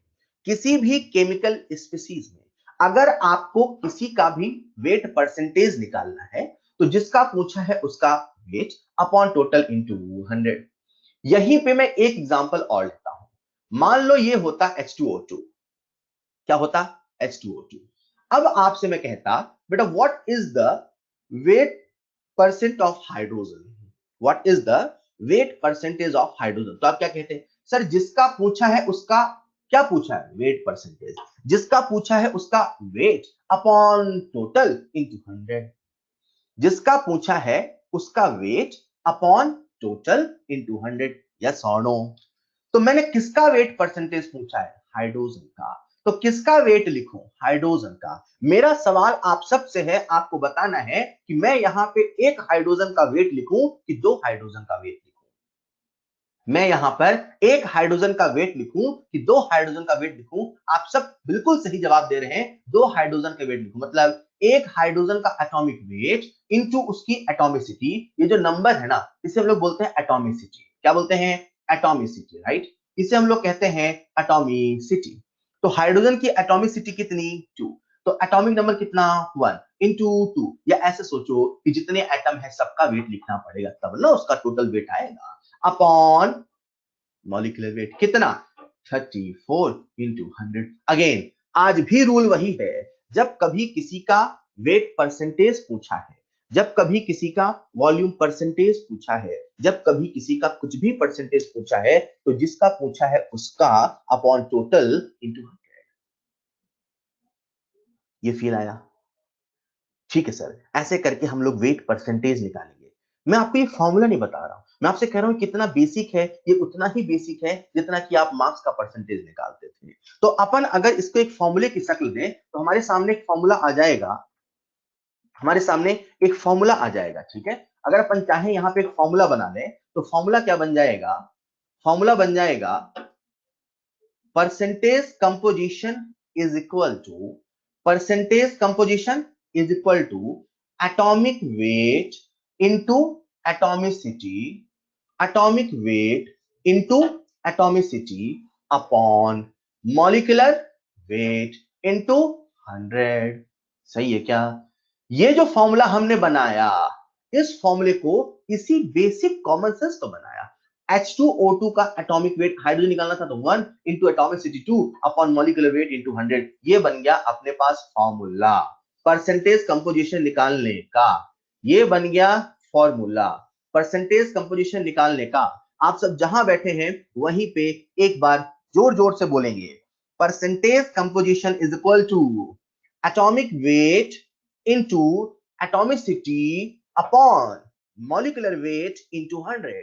किसी भी केमिकल स्पीसीज में अगर आपको किसी का भी वेट परसेंटेज निकालना है तो जिसका पूछा है उसका वेट अपॉन टोटल इंटू 100। यहीं पे मैं एक एग्जांपल और लेता हूं। मान लो ये होता H2O2, क्या होता? H2O2। अब आपसे मैं कहता बेटा what is the wait percent of hydrogen, what is the wait percentage of hydrogen? तो आप क्या कहते हैं सर? जिसका पूछा है उसका क्या पूछा है? Wait percentage. जिसका पूछा है उसका वेट अपॉन टोटल इंटू 100। जिसका पूछा है उसका weight upon total into 100। Yes और नो? तो मैंने किसका वेट परसेंटेज पूछा है? हाइड्रोजन का। तो किसका वेट लिखूं? हाइड्रोजन का। मेरा सवाल आप सबसे है, आपको बताना है कि मैं यहां पे एक हाइड्रोजन का वेट लिखूं कि दो हाइड्रोजन का वेट लिखूं। मैं यहां पर एक हाइड्रोजन का वेट लिखूं कि दो हाइड्रोजन का वेट लिखूं? आप सब बिल्कुल सही जवाब दे रहे हैं, दो हाइड्रोजन का वेट लिखूं। मतलब एक हाइड्रोजन का एटॉमिक वेट इनटू उसकी एटॉमिसिटी। ये जो नंबर है ना, इसे हम लोग बोलते हैं एटॉमिसिटी। क्या बोलते हैं? Atomicity, right? इसे हम लोग कहते हैं एटॉमिसिटी। तो हाइड्रोजन की एटॉमिसिटी कितनी? 2। तो एटॉमिक नंबर कितना? 1 इंटू 2। या ऐसे सोचो कि जितने एटम है सबका वेट लिखना पड़ेगा, तब ना उसका टोटल वेट आएगा। अपॉन मॉलिक्यूलर वेट कितना? 34 इंटू 100। अगेन आज भी रूल वही है, जब कभी किसी का वेट परसेंटेज पूछा है, जब कभी किसी का वॉल्यूम परसेंटेज पूछा है, जब कभी किसी का कुछ भी परसेंटेज पूछा है, तो जिसका पूछा है उसका अपॉन टोटल इंटू 100। ये फील आया? ठीक है सर, ऐसे करके हम लोग वेट परसेंटेज निकालेंगे। मैं आपको ये फॉर्मूला नहीं बता रहा हूं, मैं आपसे कह रहा हूं कितना बेसिक है, ये उतना ही बेसिक है जितना कि आप मार्क्स का परसेंटेज निकालते थे। तो अपन अगर इसको एक फॉर्मूले की शक्ल दें तो हमारे सामने एक फॉर्मूला आ जाएगा, हमारे सामने एक फॉर्मूला आ जाएगा। ठीक है, अगर अपन चाहें यहां पे एक फॉर्मूला बना लें तो फॉर्मूला क्या बन जाएगा? फॉर्मूला बन जाएगा percentage composition is equal to, percentage composition is equal to atomic weight into atomicity, atomic weight into atomicity upon molecular weight into 100। सही है क्या? ये जो फॉर्मूला हमने बनाया, इस फॉर्मूले को इसी बेसिक कॉमन सेंस तो बनाया। H2O2 का एटॉमिक वेट हाइड्रोजन निकालना था तो 1 into atomicity 2 upon molecular weight into 100। ये बन गया अपने पास फॉर्मूला परसेंटेज कंपोजिशन निकालने का। ये बन गया फॉर्मूला परसेंटेज कंपोजिशन निकालने का। आप सब जहां बैठे हैं वहीं पे एक बार जोर जोर से बोलेंगे, percentage composition is equal to atomic weight into atomicity upon molecular weight into 100।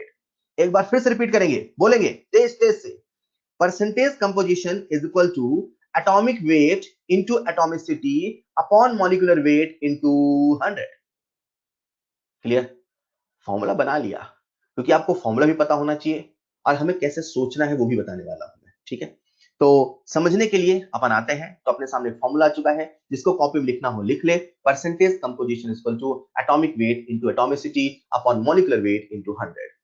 एक बार फिर से रिपीट करेंगे, बोलेंगे तेज तेज से, percentage composition is equal to atomic weight into atomicity upon molecular weight into 100। Clear? Formula बना लिया, क्योंकि आपको फॉर्मूला भी पता होना चाहिए और हमें कैसे सोचना है वो भी बताने वाला हूं मैं। ठीक है, तो समझने के लिए अपन आते हैं, तो अपने सामने फॉर्मूला आ चुका है, जिसको कॉपी में लिखना हो लिख ले। Percentage composition is equal to atomic weight into atomicity upon molecular weight into 100।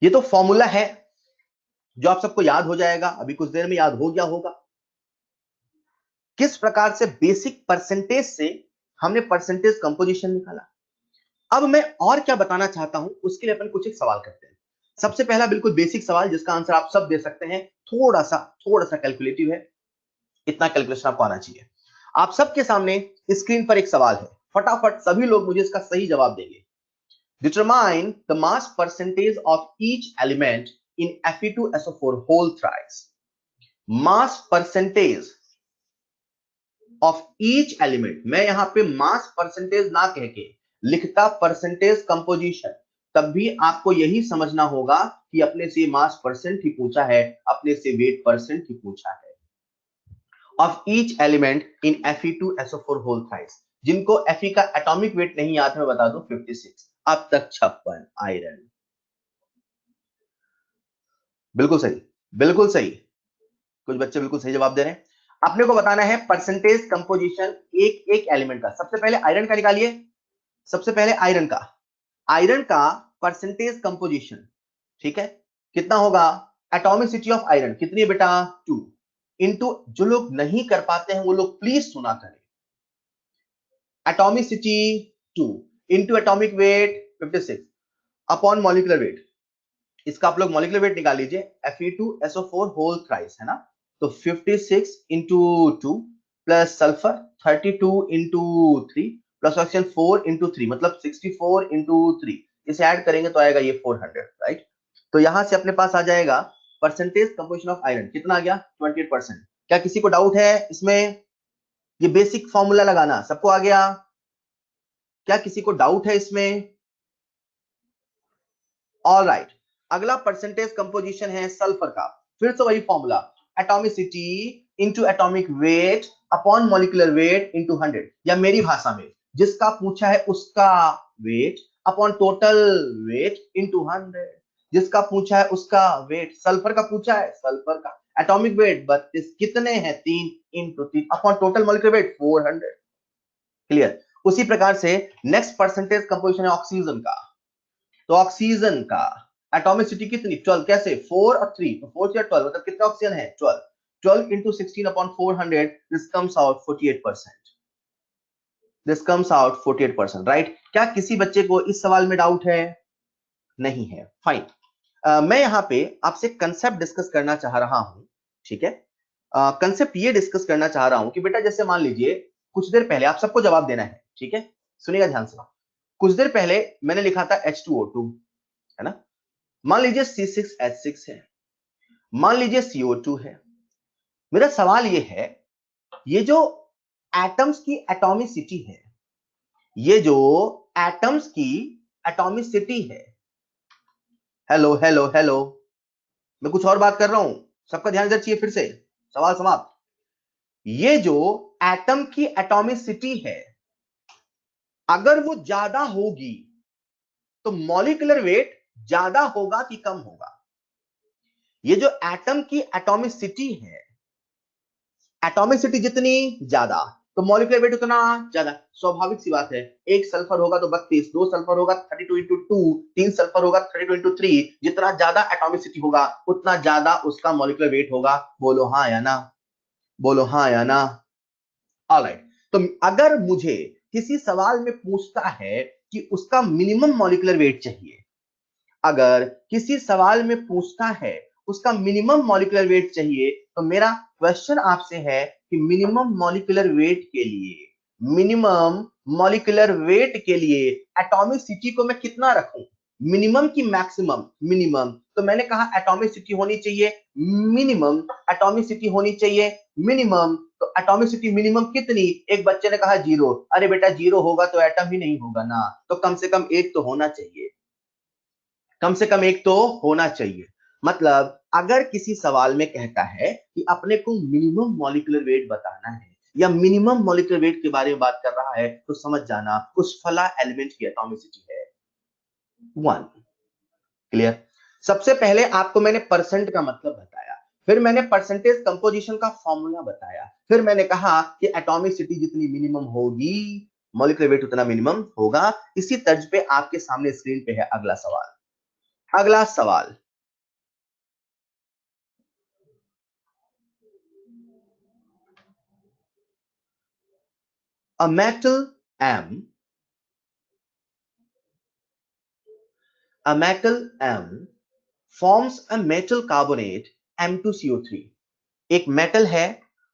ये तो फॉर्मूला है जो आप सबको याद हो जाएगा, अभी कुछ देर में याद हो गया होगा। किस प्रकार से बेसिक परसेंटेज से हमने परसेंटेज कंपोजिशन निकाला। अब मैं और क्या बताना चाहता हूं, उसके लिए अपन कुछ एक सवाल करते हैं। सबसे पहला बिल्कुल बेसिक सवाल जिसका आंसर आप सब दे सकते हैं, थोड़ा सा कैलकुलेटिव है, इतना कैलकुलेशन आपको आना चाहिए। आप सबके सामने स्क्रीन पर एक सवाल है, फटाफट सभी लोग मुझे इसका सही जवाब देंगे। Determine the mass percentage of each element in Fe2SO4 whole thrice. Mass percentage of each element, मैं यहां पे mass percentage ना कह के लिखता percentage composition, तब भी आपको यही समझना होगा कि अपने से मास परसेंट ही पूछा है, अपने से वेट परसेंट ही पूछा है। Of each element in Fe2SO4 whole thrice, जिनको Fe का एटॉमिक वेट नहीं याद है मैं बता दूं 56, अब तक 56 आयरन। बिल्कुल सही, बिल्कुल सही, कुछ बच्चे बिल्कुल सही जवाब दे रहे हैं। अपने को बताना है परसेंटेज कंपोजिशन एक एक एलिमेंट का। सबसे पहले आयरन का निकालिए, सबसे पहले आयरन का, आयरन का परसेंटेज कंपोजिशन। ठीक है, कितना होगा? एटॉमिसिटी ऑफ आयरन कितनी है बेटा? 2 इनटू, जो लोग नहीं कर पाते हैं वो लोग प्लीज सुना करें, atomicity 2 into atomic wait 56 upon molecular wait. इसका आप लोग मॉलिक्यूलर वेट निकाल लीजिए, Fe2SO4 होल थ्राइस, है ना। तो 56 into 2 plus sulphur 32 into 3 plus oxygen 4 into 3, मतलब 64 इंटू 3। इसे ऐड करेंगे तो आएगा ये 400, राइट। तो यहां से अपने पास आ जाएगा परसेंटेज कंपोजिशन ऑफ आयरन कितना आ गया, 28%। क्या किसी को डाउट है इसमें? ये बेसिक फॉर्मूला लगाना सबको आ गया? क्या किसी को डाउट है इसमें? ऑल राइट, अगला परसेंटेज कंपोजिशन है सल्फर का। फिर से वही formula, atomicity into atomic weight upon molecular weight into 100, या मेरी भाषा में जिसका पूछा है उसका weight upon total weight into 100। जिसका पूछा है उसका वेट, सल्फर का पूछा है, सल्फर का एटॉमिक वेट 32, कितने हैं 3 into 3 upon total molecular weight 400। Clear. उसी प्रकार से नेक्स्ट परसेंटेज कंपोजिशन है ऑक्सीजन का। तो ऑक्सीजन का एटॉमिसिटी कितनी, 12, कैसे 4 और 3, तो 4 से 12 मतलब कितना ऑक्सीजन है 12, 12 into 16 upon 400, this comes out 48%, this comes out 48%, right. क्या किसी बच्चे को इस सवाल में डाउट है? नहीं है, फाइन। मैं यहाँ पे आपसे कंसेप्ट डिस्कस करना चाह रहा हूं, ठीक है। कंसेप्ट ये डिस्कस करना चाह रहा हूं कि बेटा जैसे मान लीजिए कुछ देर पहले, आप सबको जवाब देना है, ठीक है, सुनिएगा ध्यान से। कुछ देर पहले मैंने लिखा था H2O2, है ना। मान लीजिए C6H6 है, मान लीजिए CO2 है। मेरा सवाल ये है, ये जो एटम्स की एटॉमिसिटी है, ये जो एटम्स की एटॉमिसिटी है, हेलो हेलो हेलो, मैं कुछ और बात कर रहा हूं, सबका ध्यान इधर चाहिए, फिर से सवाल समाप्त। ये जो एटम की एटॉमिसिटी है, अगर वो ज्यादा होगी तो मॉलिक्यूलर वेट ज्यादा होगा कि कम होगा? ये जो एटम की एटॉमिसिटी है, एटॉमिसिटी जितनी ज्यादा तो मॉलिक्यूलर वेट उतना ज्यादा। स्वाभाविक सी बात है, एक सल्फर होगा तो 32, दो सल्फर होगा 32 इंटू 2, तीन सल्फर होगा 32 इंटू 3। जितना ज्यादा एटॉमिसिटी होगा उतना ज्यादा उसका मॉलिक्यूलर वेट होगा। बोलो हाँ या ना, बोलो हाँ या ना। ऑलराइट, तो अगर मुझे किसी सवाल में पूछता है कि उसका मिनिमम मॉलिक्यूलर वेट चाहिए, अगर किसी सवाल में पूछता है उसका मिनिमम मॉलिक्यूलर वेट चाहिए, तो मेरा क्वेश्चन आपसे है कि मिनिमम मॉलिक्यूलर वेट के लिए, मिनिमम मॉलिक्यूलर वेट के लिए एटॉमिसिटी को मैं कितना रखूं, मिनिमम की मैक्सिमम? मिनिमम, तो मैंने कहा एटॉमिसिटी होनी चाहिए मिनिमम, एटॉमिसिटी होनी चाहिए मिनिमम। तो एटॉमिसिटी मिनिमम कितनी? एक बच्चे ने कहा 0। अरे बेटा 0 होगा तो एटम ही नहीं होगा ना, तो कम से कम एक तो होना चाहिए, कम से कम एक तो होना चाहिए। मतलब अगर किसी सवाल में कहता है कि अपने को मिनिमम मॉलिक्यूलर वेट बताना है या मिनिमम मॉलिक्यूलर वेट के बारे में बात कर रहा है, तो समझ जाना उस फला एलिमेंट की एटॉमिसिटी है 1। क्लियर। सबसे पहले आपको मैंने परसेंट का मतलब बताया, फिर मैंने परसेंटेज कंपोजिशन का फॉर्मूला बताया, फिर मैंने कहा कि एटॉमिसिटी जितनी मिनिमम होगी मॉलिक्यूलर वेट उतना मिनिमम होगा। इसी तर्ज पे आपके सामने स्क्रीन पे है अगला सवाल। अगला सवाल, a metal M, a metal M forms a metal carbonate M2CO3। एक मेटल है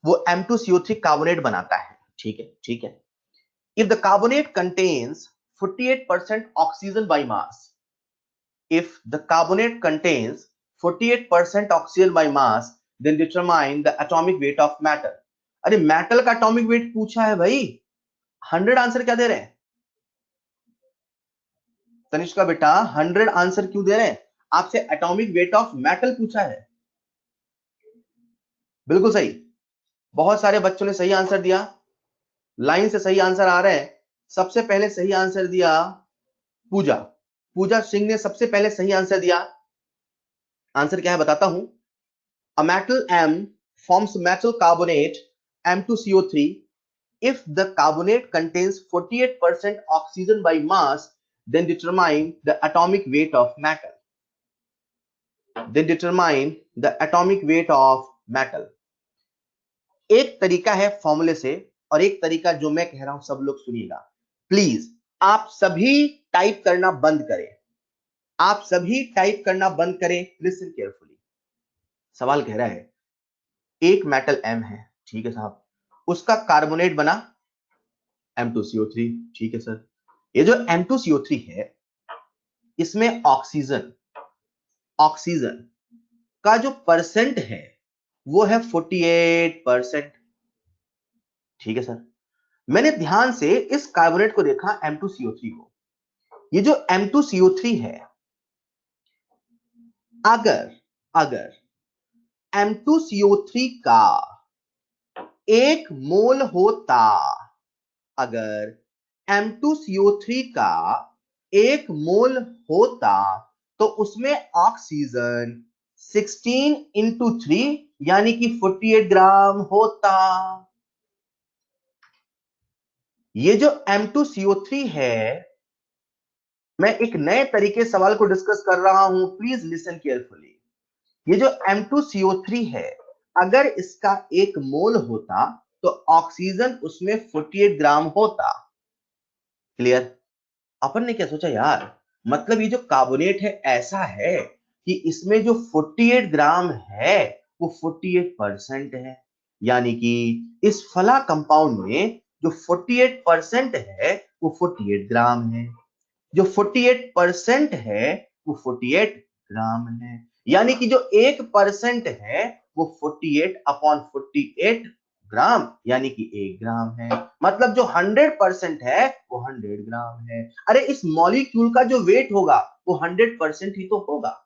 वो M2CO3 कार्बोनेट बनाता है, ठीक है, ठीक है। If the carbonate contains 48% oxygen by mass, if the carbonate contains 48% oxygen by mass, then determine the atomic weight of metal। अरे मेटल का एटॉमिक वेट पूछा है भाई, 100 आंसर क्या दे रहे हैं तनिष्का बेटा? 100 आंसर क्यों दे रहे हैं? आपसे एटॉमिक वेट ऑफ मेटल पूछा है। बिल्कुल सही, बहुत सारे बच्चों ने सही आंसर दिया, लाइन से सही आंसर आ रहे हैं। सबसे पहले सही आंसर दिया पूजा, पूजा सिंह ने सबसे पहले सही आंसर दिया। आंसर क्या है बताता हूं। A metal M forms metal carbonate M2CO3 if the carbonate contains 48% oxygen by mass, then determine the atomic weight of metal, then determine the atomic weight of metal। एक तरीका है फॉर्मूले से और एक तरीका जो मैं कह रहा हूं, सब लोग सुनिएगा प्लीज। आप सभी टाइप करना बंद करें, आप सभी टाइप करना बंद करें, लिसन केयरफुली। सवाल कह रहा है एक मेटल M है, ठीक है साहब, उसका कार्बोनेट बना M2CO3, ठीक है सर। ये जो M2CO3 है इसमें ऑक्सीजन ऑक्सीजन का जो परसेंट है वो है 48%, ठीक है सर। मैंने ध्यान से इस कार्बोनेट को देखा M2CO3 को, ये जो M2CO3 है, अगर अगर M2CO3 का 1 मोल होता, अगर M2CO3 का 1 मोल होता तो उसमें ऑक्सीजन 16 इंटू 3 यानी कि 48 ग्राम होता। ये जो M2CO3 है, मैं एक नए तरीके सवाल को डिस्कस कर रहा हूं, प्लीज लिसन केयरफुली। ये जो M2CO3 है, अगर इसका 1 मोल होता तो ऑक्सीजन उसमें 48 ग्राम होता। क्लियर? अपन ने क्या सोचा यार, मतलब ये जो कार्बोनेट है ऐसा है कि इसमें जो 48 ग्राम है वो 48% है, यानी कि इस फला कंपाउंड में जो 48% है वो 48 ग्राम है, जो 48% है वो 48 ग्राम है, यानी कि जो 1% है वो 48/48 ग्राम यानी कि 1 ग्राम है। मतलब जो 100% है वो 100 ग्राम है। अरे इस मॉलिक्यूल का जो वेट होगा वो 100% ही तो होगा।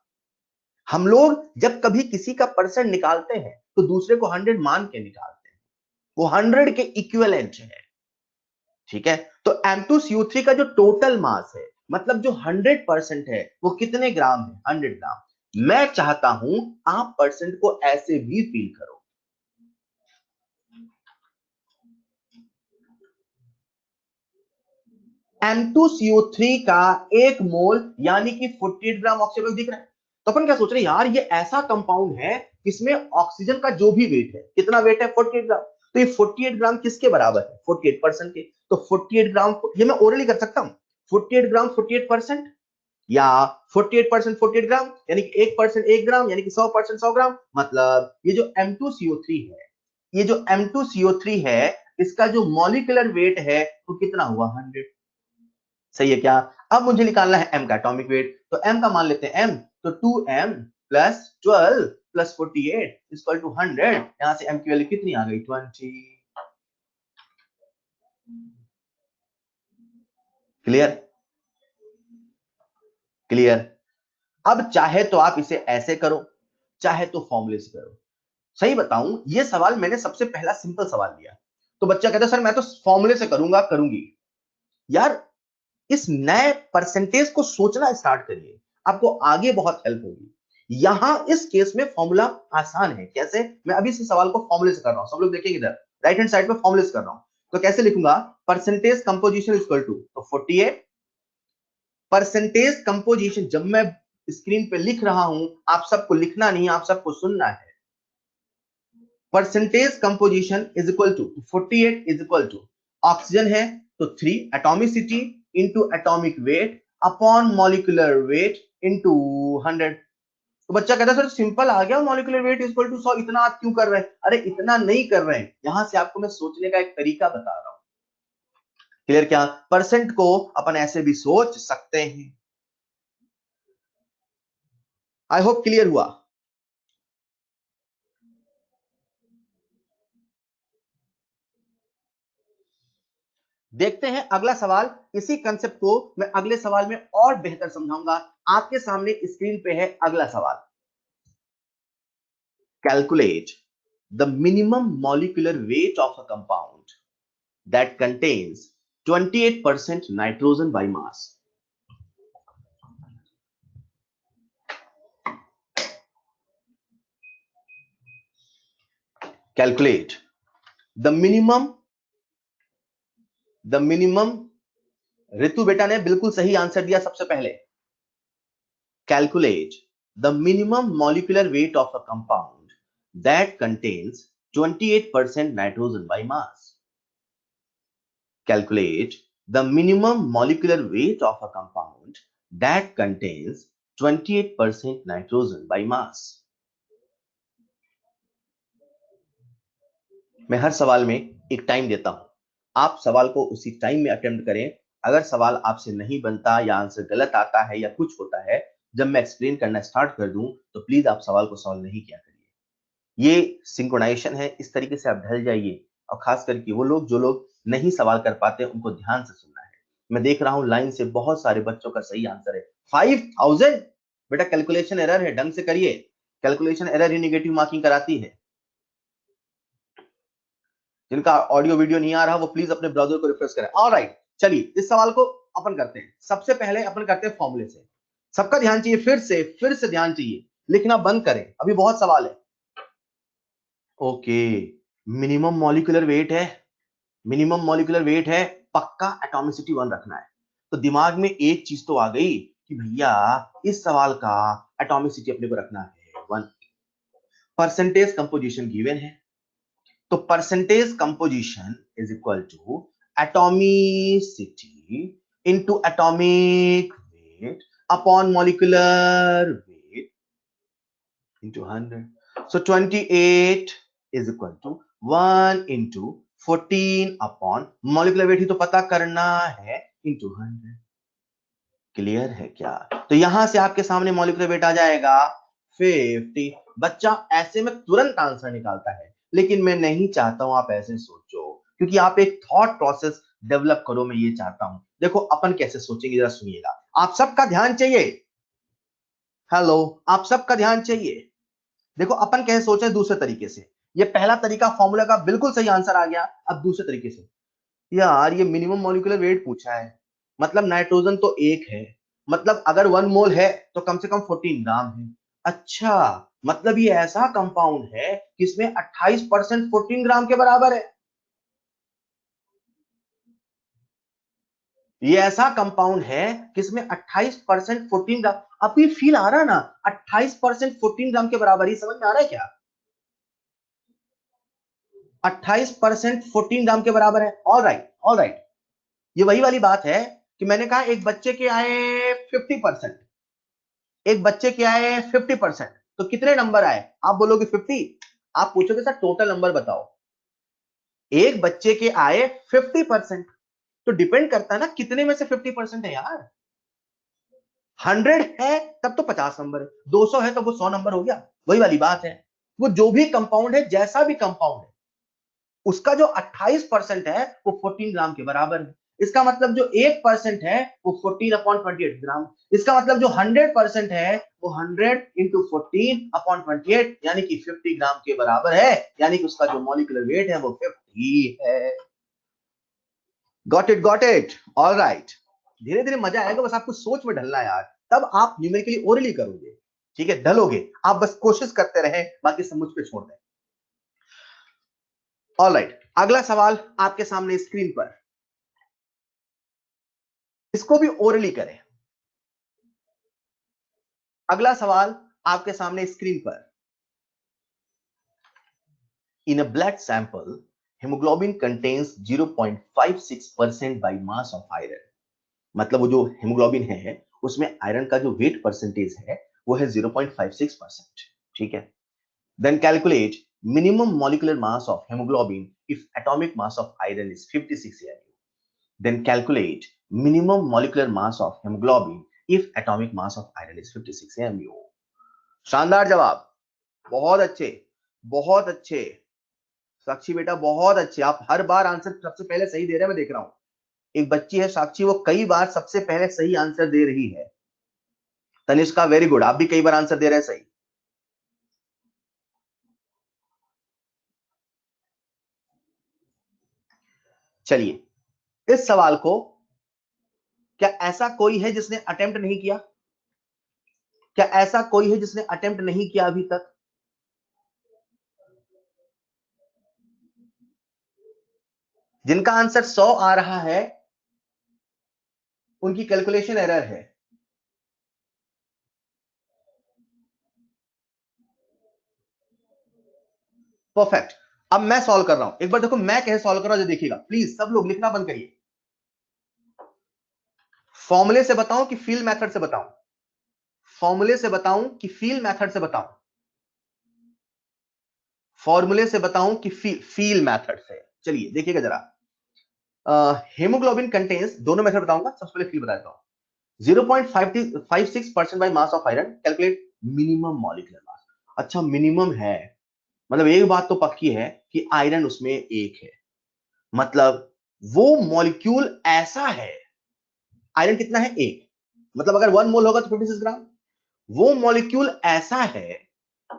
हम लोग जब कभी किसी का परसेंट निकालते हैं तो दूसरे को 100 मान के निकालते हैं, वो 100 के इक्विवेलेंट है, ठीक है। तो M2CO3 का जो टोटल मास है, मतलब जो 100% है वो कितने ग्राम है? 100 ग्राम। मैं चाहता हूं आप परसेंट को ऐसे भी फील करो। M2CO3 का 1 मोल यानी कि 48 ग्राम ऑक्सीजन दिख रहा है। तो अपन क्या सोच रहे हैं यार, ये ऐसा कंपाउंड है जिसमें ऑक्सीजन का जो भी वेट है, कितना वेट है? 48 ग्राम। तो ये 48 ग्राम किसके बराबर है? 48% के। तो 48 ग्राम ये मैं ओरली कर सकता हूं, 48 ग्राम 48% या 48% 48 ग्राम यानी कि 1% 1 ग्राम यानी कि 100% 100 ग्राम। मतलब ये जो M2CO3 है, ये जो M2CO3 है, इसका जो मॉलिक्यूलर वेट है वो कितना हुआ? 100। सही है क्या? अब मुझे निकालना है M का एटॉमिक वेट, तो M का मान लेते हैं M, तो 2M plus 12 plus 48 equal to 100। यहां से M की वैल्यू कितनी आ गई? 20। क्लियर? क्लियर? अब चाहे तो आप इसे ऐसे करो, चाहे तो फॉर्मूले से करो। सही बताऊं, ये सवाल मैंने सबसे पहला सिंपल सवाल दिया, तो बच्चा कहता सर मैं तो फॉर्मूले से करूंगा, करूंगी। यार इस नए परसेंटेज को सोचना स्टार्ट करिए, आपको आगे बहुत हेल्प होगी। यहां इस केस में फॉर्मूला आसान है। कैसे? मैं अभी से सवाल को फॉर्मूले से कर रहा हूं, सब लोग देखेंगे इधर राइट हैंड साइड पे फॉर्मूले से कर रहा हूं। तो कैसे लिखूंगा? परसेंटेज कंपोजिशन इक्वल टू, तो 48 परसेंटेज कंपोजिशन। जब मैं स्क्रीन पे लिख रहा हूं, आप सबको लिखना नहीं, आप सबको सुनना है। Percentage composition is equal to 48 is equal to oxygen है तो 3 atomicity into atomic weight upon molecular weight into 100। तो बच्चा कहता है सर सिंपल आ गया, molecular weight is equal to 100। इतना आप क्यों कर रहे हैं? अरे इतना नहीं कर रहे हैं, यहां से आपको मैं सोचने का एक तरीका बता रहा हूं। क्लियर क्या? परसेंट को अपन ऐसे भी सोच सकते हैं। आई होप क्लियर हुआ। देखते हैं अगला सवाल। इसी कंसेप्ट को मैं अगले सवाल में और बेहतर समझाऊंगा। आपके सामने स्क्रीन पे है अगला सवाल। Calculate the minimum molecular weight of a compound that contains 28% nitrogen by mass. Calculate the minimum Ritu बेटा ने बिल्कुल सही आंसर दिया सबसे पहले। Calculate the minimum molecular weight of a compound that contains 28% nitrogen by mass. Calculate the minimum molecular weight of a compound that contains 28% nitrogen by mass. मैं हर सवाल में एक टाइम देता हूं, आप सवाल को उसी टाइम में अटेम्प्ट करें। अगर सवाल आपसे नहीं बनता या आंसर गलत आता है या कुछ होता है, जब मैं एक्सप्लेन करना स्टार्ट कर दूं तो प्लीज आप सवाल को सॉल्व नहीं किया करिए। ये सिंक्रोनाइजेशन है, इस तरीके से आप ढल जाइए। और खास करके वो लोग जो लोग नहीं सवाल कर पाते उनको ध्यान से सुनना है। मैं देख रहा हूं लाइन से बहुत सारे बच्चों का सही आंसर है 5000। बेटा कैलकुलेशन एरर है, ढंग से करिए। कैलकुलेशन एरर ही नेगेटिव मार्किंग कराती है। जिनका ऑडियो वीडियो नहीं आ रहा वो प्लीज अपने ब्राउजर को रिफ्रेश करें। ऑलराइट, चलिए इस सवाल को अपन करते हैं। सबसे पहले अपन करते हैं फॉर्मूले से। सबका ध्यान चाहिए, फिर से ध्यान चाहिए, लिखना बंद करें, अभी बहुत सवाल है। ओके, मिनिमम मॉलिक्यूलर वेट है, मिनिमम मॉलिक्यूलर वेट है, पक्का एटॉमिसिटी 1 रखना है। तो दिमाग में एक चीज तो आ गई कि भैया इस सवाल का एटॉमिसिटी अपने को रखना है 1। परसेंटेज कंपोजिशन गिवन है, तो percentage composition is equal to atomicity into atomic weight upon molecular weight into 100। So 28 is equal to 1 into 14 upon molecular weight ही तो पता करना है इंटू 100। क्लियर है क्या? तो यहां से आपके सामने मॉलिक्यूलर वेट आ जाएगा 50। बच्चा ऐसे में तुरंत आंसर निकालता है, लेकिन मैं नहीं चाहता हूं आप ऐसे सोचो, क्योंकि आप एक थॉट प्रोसेस डेवलप करो, मैं ये चाहता हूं। देखो अपन कैसे सोचेंगे, जरा सुनिएगा। आप सबका ध्यान चाहिए, हेलो, आप सबका ध्यान चाहिए। देखो अपन कैसे सोचे दूसरे तरीके से। ये पहला तरीका फॉर्मूला का बिल्कुल सही आंसर आ गया। अब दूसरे तरीके से, यार ये मिनिमम मॉलिक्यूलर वेट पूछा है, मतलब नाइट्रोजन तो 1 है, मतलब अगर 1 मोल है तो कम से कम 14 ग्राम है। अच्छा, मतलब ये ऐसा कंपाउंड है जिसमें 28% 14 ग्राम के बराबर है। ये ऐसा कंपाउंड है जिसमें 28% 14 ग्राम। अब ये फील आ रहा है ना, 28% 14 ग्राम के बराबर, ही समझ में आ रहा है क्या? 28% 14 ग्राम के बराबर है। All right, all right. ये वही वाली बात है कि मैंने कहा एक बच्चे के आए 50%, एक बच्चे के आए 50%, तो कितने नंबर आए? आप बोलोगे 50। आप पूछोगे सर टोटल नंबर बताओ। एक बच्चे के आए 50%, तो डिपेंड करता है ना कितने में से 50% है यार। 100 है तब तो 50 नंबर है, 200 है तो वो 100 नंबर हो गया। वही वाली बात है। वो जो भी कंपाउंड है, जैसा भी कंपाउंड है, उसका जो 28% है वो 14 ग्राम के बराबर है। इसका मतलब जो 1% है वो 14/28 ग्राम। इसका मतलब जो 100% है वो 100 इंटू 14/28, यानी कि 50 ग्राम के बराबर है। यानी कि उसका जो मॉलिक्यूलर वेट है वो 50 है। Got it, got it. All right, धीरे धीरे मजा आएगा, बस आपको सोच में ढलना है यार, तब आप न्यूमेरिकली ओरली करोगे। ठीक है, ढलोगे आप, बस कोशिश करते रहे, बाकी सब मुझ पे छोड़ दें। ऑलराइट, अगला सवाल आपके सामने स्क्रीन पर, इसको भी ओरली करें। अगला सवाल आपके सामने स्क्रीन पर। In a blood sample haemoglobin contains 0.56% by mass of iron. मतलब वो जो हेमोग्लोबिन है उसमें आयरन का जो वेट परसेंटेज है वो है 0.56%। ठीक है, then calculate minimum molecular mass of haemoglobin if atomic mass of iron is 56 MU। Then calculate minimum molecular mass of hemoglobin if atomic mass of iron is 56 MU। शानदार जवाब, बहुत अच्छे, बहुत अच्छे। साक्षी बेटा बहुत अच्छे, आप हर बार आंसर सबसे पहले सही दे रहे हैं, मैं देख रहा हूं। एक बच्ची है साक्षी, वो कई बार सबसे पहले सही आंसर दे रही है। तनिष्का वेरी गुड, आप भी कई बार आंसर दे रहे हैं सही। चलिए इस सवाल को, क्या ऐसा कोई है जिसने अटेम्प्ट नहीं किया? क्या ऐसा कोई है जिसने अटेम्प्ट नहीं किया अभी तक? जिनका आंसर 100 आ रहा है उनकी कैलकुलेशन एरर है। परफेक्ट। अब मैं सॉल्व कर रहा हूं, एक बार देखो मैं कैसे सॉल्व कर रहा हूं, जो देखिएगा प्लीज सब लोग लिखना बंद करिए। फॉर्मूले से बताऊं कि फील मेथड से बताऊं? फॉर्मूले से बताऊं कि फील मेथड से बताऊं? फॉर्मूले से बताऊं कि फील मेथड से? चलिए देखिएगा जरा। हेमोग्लोबिन कंटेन्स, दोनों मेथड बताऊंगा, सबसे पहले फील बता देता हूं। 0.56% by mass of iron, calculate minimum molecular मास। अच्छा मिनिमम है, मतलब एक बात तो पक्की है कि आयरन उसमें एक है, मतलब वो मॉलिक्यूल ऐसा है, आयरन कितना है? एक, मतलब अगर 1 मोल होगा तो 56 ग्राम। वो मॉलिक्यूल ऐसा है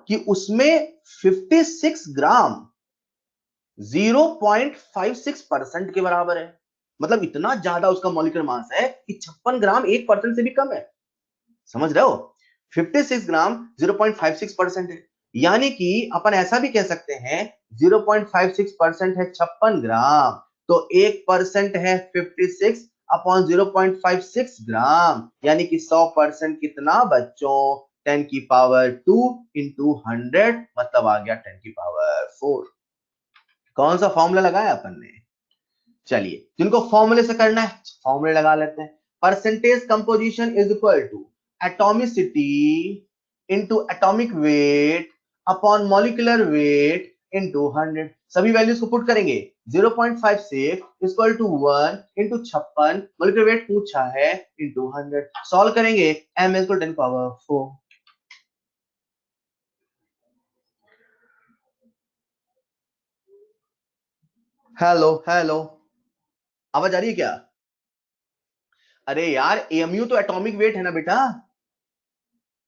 कि उसमें 56 ग्राम 0.56% के बराबर है, मतलब इतना ज्यादा उसका मॉलिक्यूलर मास है कि 56 ग्राम 1% से भी कम है। समझ रहे हो? 56 ग्राम 0.56% है, यानी कि अपन ऐसा भी कह सकते हैं 0.56% है 56 ग्राम, तो 1% है 56 अपॉन 0.56 ग्राम, यानी कि 100% कितना बच्चों? 10 की पावर 2 इंटू 100, मतलब आ गया 10 की पावर 4। कौन सा फॉर्मूला लगाया अपन ने? चलिए जिनको फॉर्मूले से करना है फॉर्मूले लगा लेते हैं। Percentage composition is equal to atomicity into atomic weight upon molecular weight into 100। सभी वैल्यूज को पुट करेंगे। 0.56 equal to 1 into 56, molecular weight पूछा है, इंटू 100। सॉल्व करेंगे, m equal 10 power 4। Hello hello, आवाज आ रही है क्या? अरे यार एमयू तो एटॉमिक वेट है ना बेटा,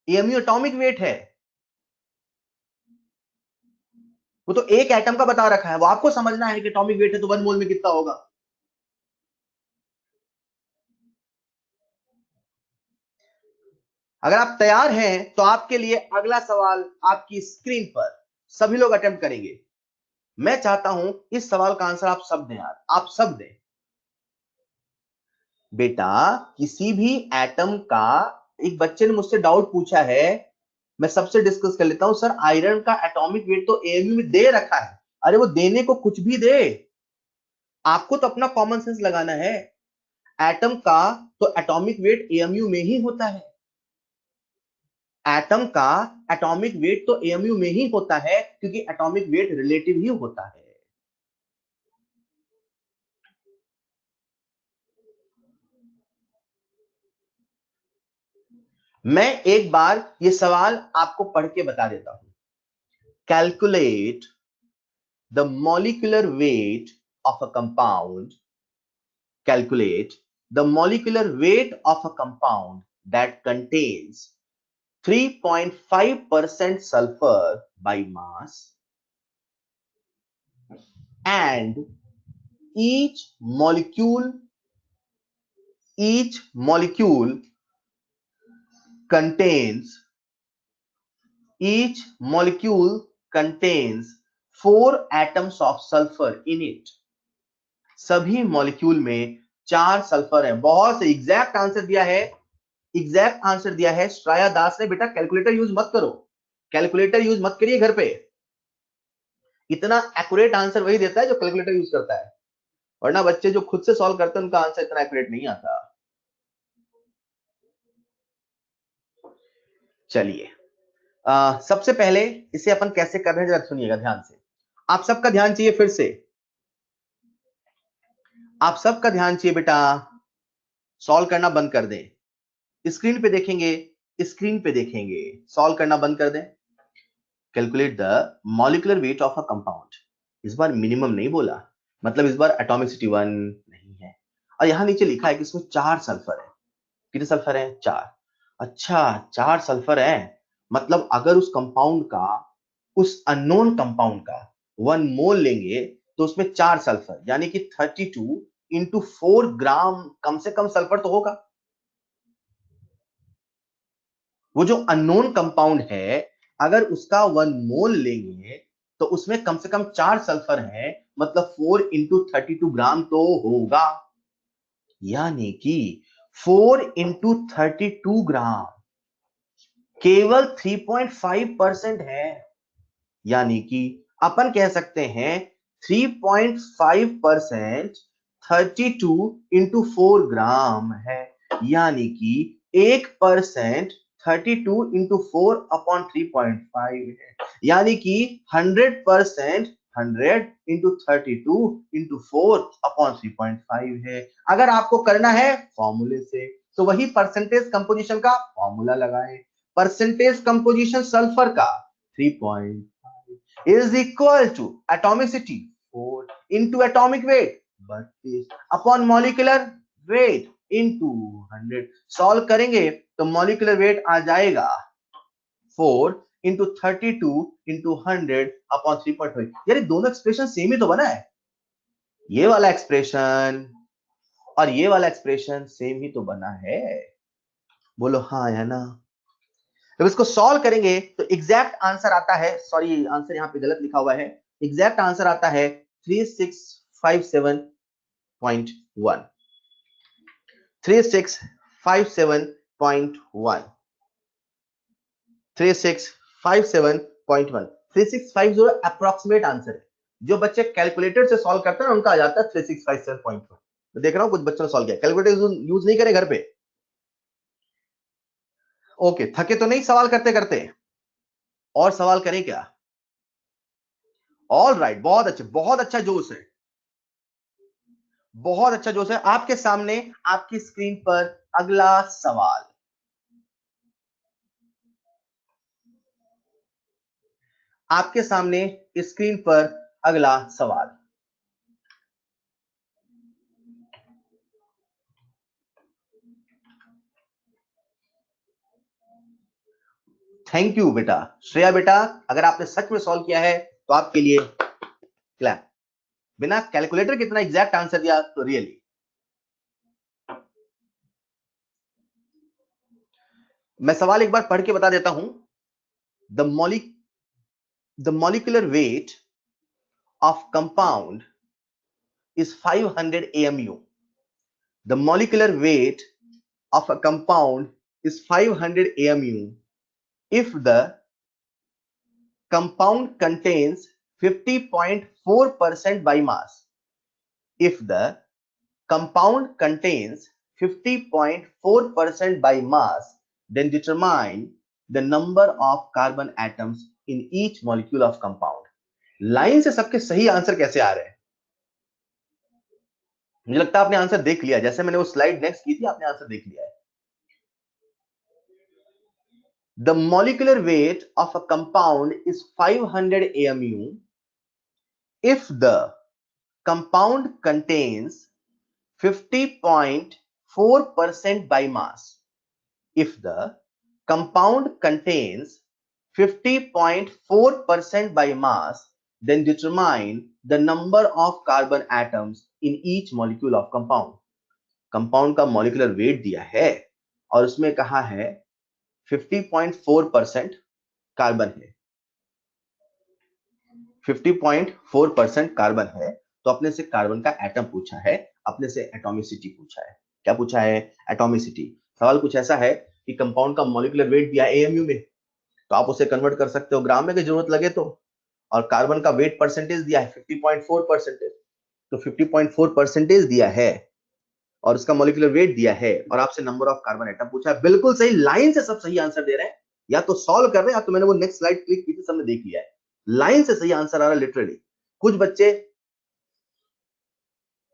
एमयू एटॉमिक वेट है, वो तो एक एटम का बता रखा है, वो आपको समझना है कि एटॉमिक वेट है तो 1 मोल में कितना होगा। अगर आप तैयार हैं तो आपके लिए अगला सवाल आपकी स्क्रीन पर सभी लोग अटेम्प्ट करेंगे। मैं चाहता हूं इस सवाल का आंसर आप सब दें यार, आप सब दें। बेटा किसी भी एटम का, एक बच्चे ने मुझसे डाउट पूछा है, मैं सबसे डिस्कस कर लेता हूं। सर आयरन का एटॉमिक वेट तो एमयू में दे रखा है। अरे वो देने को कुछ भी दे, आपको तो अपना कॉमन सेंस लगाना है। एटम का तो एटॉमिक वेट एमयू में ही होता है, एटम का एटॉमिक वेट तो एमयू में ही होता है, क्योंकि एटॉमिक वेट रिलेटिव ही होता है। मैं एक बार ये सवाल आपको पढ़ के बता देता हूं। Calculate the molecular weight of a compound, calculate the molecular weight of a compound that contains 3.5% sulfur by mass, and each molecule each molecule contains each molecule contains 4 atoms of sulfur in it। सभी molecule में 4 sulphur है। बहुत से exact answer दिया है, exact answer दिया है श्राया दास ने। बेटा कैलकुलेटर यूज मत करो, कैलकुलेटर यूज मत करिए घर पे। इतना एक्यूरेट आंसर वही देता है जो कैलकुलेटर यूज करता है, वरना बच्चे जो खुद से सॉल्व करते हैं उनका आंसर इतना एक्यूरेट नहीं आता। चलिए सबसे पहले इसे अपन कैसे कर रहे हैं जरा सुनिएगा ध्यान से। आप सबका ध्यान चाहिए, फिर से आप सबका ध्यान चाहिए बेटा। सॉल्व करना बंद कर दें, स्क्रीन पे देखेंगे, स्क्रीन पे देखेंगे, सॉल्व करना बंद कर दें। Calculate the molecular weight of a compound, इस बार मिनिमम नहीं बोला, मतलब इस बार एटॉमिसिटी 1 नहीं है। और यहां नीचे लिखा है कि इसमें 4 सल्फर है। कितने सल्फर है? 4। अच्छा 4 सल्फर है, मतलब अगर उस कंपाउंड का, उस अननोन कंपाउंड का 1 मोल लेंगे तो उसमें 4 सल्फर, यानी कि 32 इंटू 4 ग्राम कम से कम सल्फर तो होगा। वो जो अननोन कंपाउंड है, अगर उसका 1 मोल लेंगे तो उसमें कम से कम 4 सल्फर है, मतलब 4 इंटू 32 ग्राम तो होगा, यानी कि 4 इंटू 32 ग्राम केवल 3.5% है, यानी कि अपन कह सकते हैं 3.5% 32 इंटू 4 ग्राम है, यानी कि 1% 32 इंटू 4 अपॉन 3.5 है, यानी कि 100% 100 इंटू 32 इंटू 4 अपॉन 3.5 है। अगर आपको करना है फॉर्मूले से, तो वही परसेंटेज कंपोजिशन का फॉर्मूला लगाएं। परसेंटेज कंपोजिशन सल्फर का 3.5 is equal to atomicity 4 into atomic weight 32 upon molecular weight into 100। Solve करेंगे तो मॉलिक्यूलर वेट आ जाएगा 4 इंटू 32 इंटू 100 अपॉन 3.5। यार दोनों एक्सप्रेशन सेम ही तो बना है, ये वाला एक्सप्रेशन और ये वाला एक्सप्रेशन सेम ही तो बना है। बोलो हाँ या ना। जब इसको सॉल्व करेंगे तो एग्जैक्ट आंसर आता है, सॉरी आंसर यहां पे गलत लिखा हुआ है, एग्जैक्ट आंसर आता है 3657.1 3657.1 3657.1 3650 अप्रोक्सीमेट आंसर है। जो बच्चे कैलकुलेटर से सॉल्व करते हैं उनका आ जाता है 3657.1। तो देख रहा हूं कुछ बच्चों ने सॉल्व किया, कैलकुलेटर यूज नहीं करें घर पे। ओके, थके तो नहीं सवाल करते करते? और सवाल करें क्या? ऑल राइट, बहुत अच्छा जोश है, बहुत अच्छा जोश है। आपके सामने आपकी स्क्रीन पर अगला सवाल, आपके सामने स्क्रीन पर अगला सवाल। थैंक यू बेटा, श्रेया बेटा, अगर आपने सच में सॉल्व किया है तो आपके लिए क्लैप। बिना कैलकुलेटर कितना एग्जैक्ट आंसर दिया, तो रियली। मैं सवाल एक बार पढ़ के बता देता हूं। The molecular weight of compound is 500 AMU. The molecular weight of a compound is 500 AMU if the compound contains 50.4% by mass. If the compound contains 50.4% by mass, then determine the number of carbon atoms in each molecule of compound. Line से सबके सही answer कैसे आ रहे हैं? मुझे लगता है आपने आंसर देख लिया, जैसे मैंने वो स्लाइड नेक्स्ट की थी आपने आंसर देख लिया है। The molecular weight of a compound is 500 AMU if the compound contains 50.4% by mass. If the compound contains 50.4% by mass, then determine the number of carbon atoms in each molecule of compound. Compound का molecular weight दिया है और उसमें कहा है 50.4% carbon है, 50.4% carbon है, तो अपने से कार्बन का एटम पूछा है, अपने से एटॉमिसिटी पूछा है। क्या पूछा है? एटॉमिसिटी। सवाल कुछ ऐसा है कि कंपाउंड का मॉलिक्यूलर वेट दिया है एएमयू में, तो आप उसे कन्वर्ट कर सकते हो ग्राम में, की जरूरत लगे तो। और कार्बन का वेट परसेंटेज दिया है 50.4%, तो 50.4% दिया है और उसका मॉलिक्यूलर वेट दिया है और आपसे नंबर ऑफ कार्बन एटम पूछा है। बिल्कुल सही, लाइन से सब सही आंसर दे रहे हैं, या तो सॉल्व कर रहे हैं या तो मैंने वो नेक्स्ट स्लाइड क्लिक की थी, सबने देख लिया है। लाइन से सही आंसर आ रहा है लिटरली। कुछ बच्चे,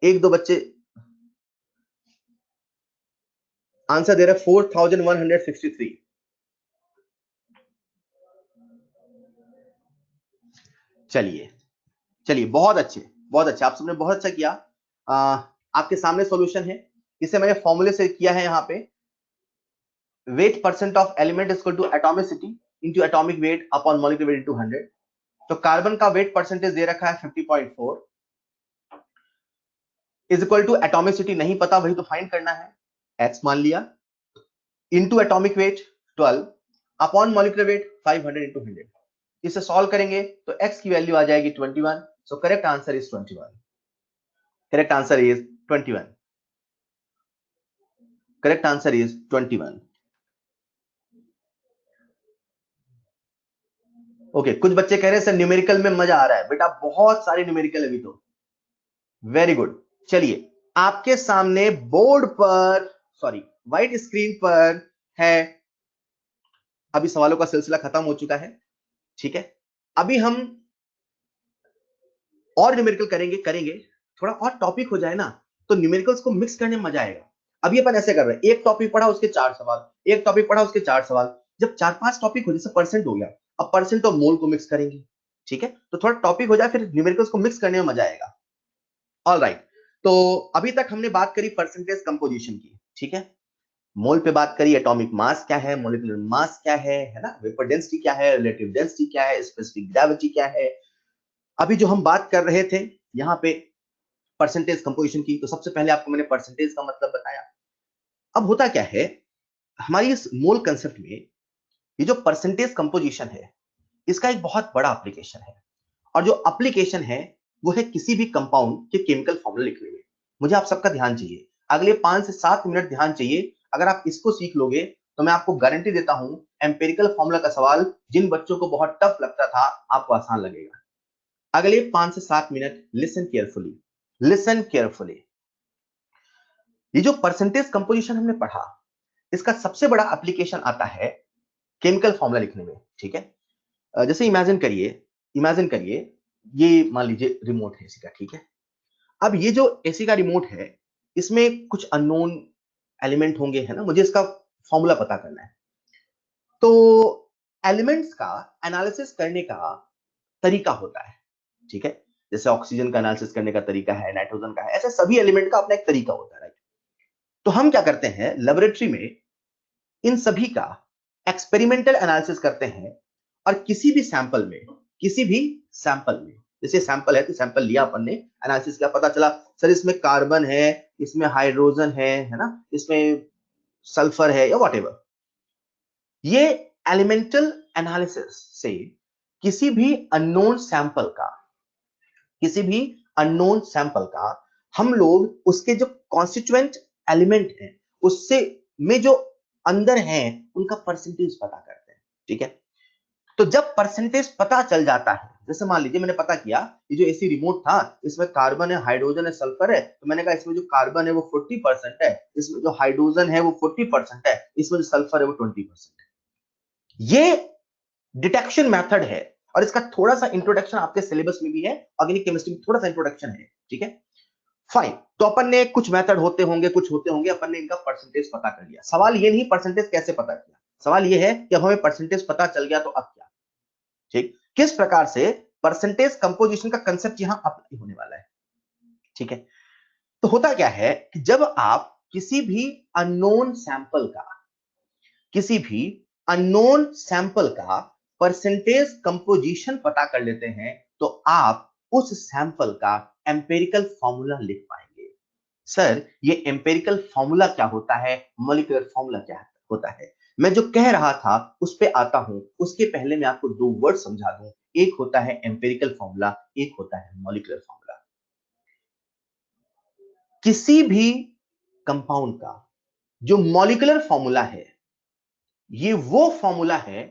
एक दो बच्चे आंसर दे रहे हैं 4163। चलिए चलिए, बहुत अच्छे बहुत अच्छे, आप सबने बहुत अच्छा किया। आपके सामने सॉल्यूशन है, इसे मैंने फॉर्मूले से किया है। यहाँ पे weight percent of element is equal to atomicity into atomic weight upon molecular weight into 100। तो कार्बन का वेट परसेंटेज दे रखा है 50.4 इज इक्वल टू एटॉमिसिटी नहीं पता, वही तो फाइंड करना है, एक्स मान लिया, into atomic wait 12 upon molecular wait 500 into 100। इसे सॉल्व करेंगे तो x की वैल्यू आ जाएगी 21। So correct answer is 21। Correct answer is 21। Correct answer is 21। Okay, कुछ बच्चे कह रहे हैं सर न्यूमेरिकल में मजा आ रहा है। बेटा बहुत सारे न्यूमेरिकल अभी तो, वेरी गुड। चलिए, आपके सामने बोर्ड पर, सॉरी व्हाइट स्क्रीन पर है, अभी सवालों का सिलसिला खत्म हो चुका है, ठीक है। अभी हम और न्यूमेरिकल करेंगे करेंगे थोड़ा और टॉपिक हो जाए ना, तो न्यूमेरिकल्स को मिक्स करने में मजा आएगा। अभी अपन ऐसे कर रहे हैं, एक टॉपिक पढ़ा उसके 4 सवाल, एक टॉपिक पढ़ा उसके 4 सवाल। जब 4-5 टॉपिक हो, जैसे परसेंट हो गया, अब परसेंट और मोल को मिक्स करेंगे, ठीक है। तो थोड़ा टॉपिक हो जाए, फिर न्यूमेरिकल्स को मिक्स करने में मजा आएगा। ऑल राइट, तो अभी तक हमने बात करी परसेंटेज कंपोजिशन की, ठीक है। मोल पे बात करी, एटॉमिक मास क्या है, मॉलिक्यूलर मास क्या है ना, वेपर डेंसिटी क्या है, रिलेटिव डेंसिटी क्या है, स्पेसिफिक ग्रेविटी क्या है। अभी जो हम बात कर रहे थे यहाँ पे परसेंटेज कंपोजिशन की, तो सबसे पहले आपको मैंने परसेंटेज का मतलब बताया। अब होता क्या है, हमारी इस मोल कंसेप्ट में ये जो परसेंटेज कंपोजिशन है, इसका एक बहुत बड़ा एप्लीकेशन है। और जो एप्लीकेशन है वो है किसी भी कंपाउंड के केमिकल फॉर्मूला लिखने में। मुझे आप सबका ध्यान चाहिए, अगले 5 से 7 मिनट ध्यान चाहिए। अगर आप इसको सीख लोगे तो मैं आपको गारंटी देता हूं, एम्पिरिकल फॉर्मूला का सवाल जिन बच्चों को बहुत टफ लगता था, आपको आसान लगेगा। अगले 5 से 7 minute listen carefully, listen carefully. ये जो परसेंटेज कंपोजिशन हमने पढ़ा, इसका सबसे बड़ा एप्लीकेशन आता है केमिकल फॉर्मूला लिखने में, ठीक है। जैसे इमेजिन करिए, इमेजिन करिए ये मान लीजिए रिमोट है एसी का, ठीक है। अब ये जो एसी का रिमोट है, इसमें कुछ अननोन एलिमेंट होंगे, है ना, मुझे इसका फॉर्मूला पता करना है। तो एलिमेंट्स का एनालिसिस करने का तरीका होता है, ठीक है। जैसे ऑक्सीजन का एनालिसिस करने का तरीका है, नाइट्रोजन का है, ऐसे सभी एलिमेंट का अपना एक तरीका होता है, राइट। तो हम क्या करते हैं, लेबोरेटरी में इन सभी का एक्सपेरिमेंटल एनालिसिस करते हैं। और किसी भी सैंपल में, किसी भी सैंपल में, जैसे सैंपल है तो सैंपल लिया अपन ने, एनालिसिस किया, पता चला सर इसमें कार्बन है, इसमें हाइड्रोजन है ना, इसमें सल्फर है या व्हाटएवर। ये एलिमेंटल एनालिसिस से किसी भी अननोन सैंपल का, किसी भी अननोन सैंपल का हम लोग उसके जो कॉन्स्टिट्यूएंट एलिमेंट हैं, उससे में जो अंदर हैं उनका परसेंटेज पता करते हैं, ठीक है। तो जब परसेंटेज पता चल जाता है, जैसे मान लीजिए मैंने पता किया ये जो एसी रिमोट था, इसमें कार्बन है, हाइड्रोजन है, सल्फर है, तो मैंने कहा इसमें जो कार्बन है वो 40% है, इसमें जो हाइड्रोजन है वो 40% है, इसमें जो सल्फर है वो 20% है। ये डिटेक्शन मेथड है, और इसका थोड़ा सा इंट्रोडक्शन आपके सिलेबस में भी है, ऑर्गेनिक केमिस्ट्री में थोड़ा सा इंट्रोडक्शन है, ठीक है। फाइन, तो अपन ने कुछ मेथड होते होंगे, कुछ होते होंगे, अपन ने इनका परसेंटेज पता कर लिया। सवाल ये नहीं परसेंटेज कैसे पता किया, सवाल ये है कि अब हमें परसेंटेज पता चल गया तो अब क्या, ठीक। किस प्रकार से परसेंटेज कंपोजिशन का कंसेप्ट यहां अप्लाई होने वाला है, ठीक है। तो होता क्या है कि जब आप किसी भी अननोन सैंपल का, किसी भी अननोन सैंपल का परसेंटेज कंपोजिशन पता कर लेते हैं, तो आप उस सैंपल का एम्पिरिकल फॉर्मूला लिख पाएंगे। सर ये एम्पिरिकल फॉर्मूला क्या होता है, मॉलिक्यूलर फॉर्मूला क्या होता है, मैं जो कह रहा था उस पे आता हूं। उसके पहले मैं आपको दो वर्ड समझा दूं, एक होता है एम्पिरिकल फॉर्मूला, एक होता है मॉलिक्यूलर फॉर्मूला। किसी भी कंपाउंड का जो मॉलिक्यूलर फॉर्मूला है, ये वो फॉर्मूला है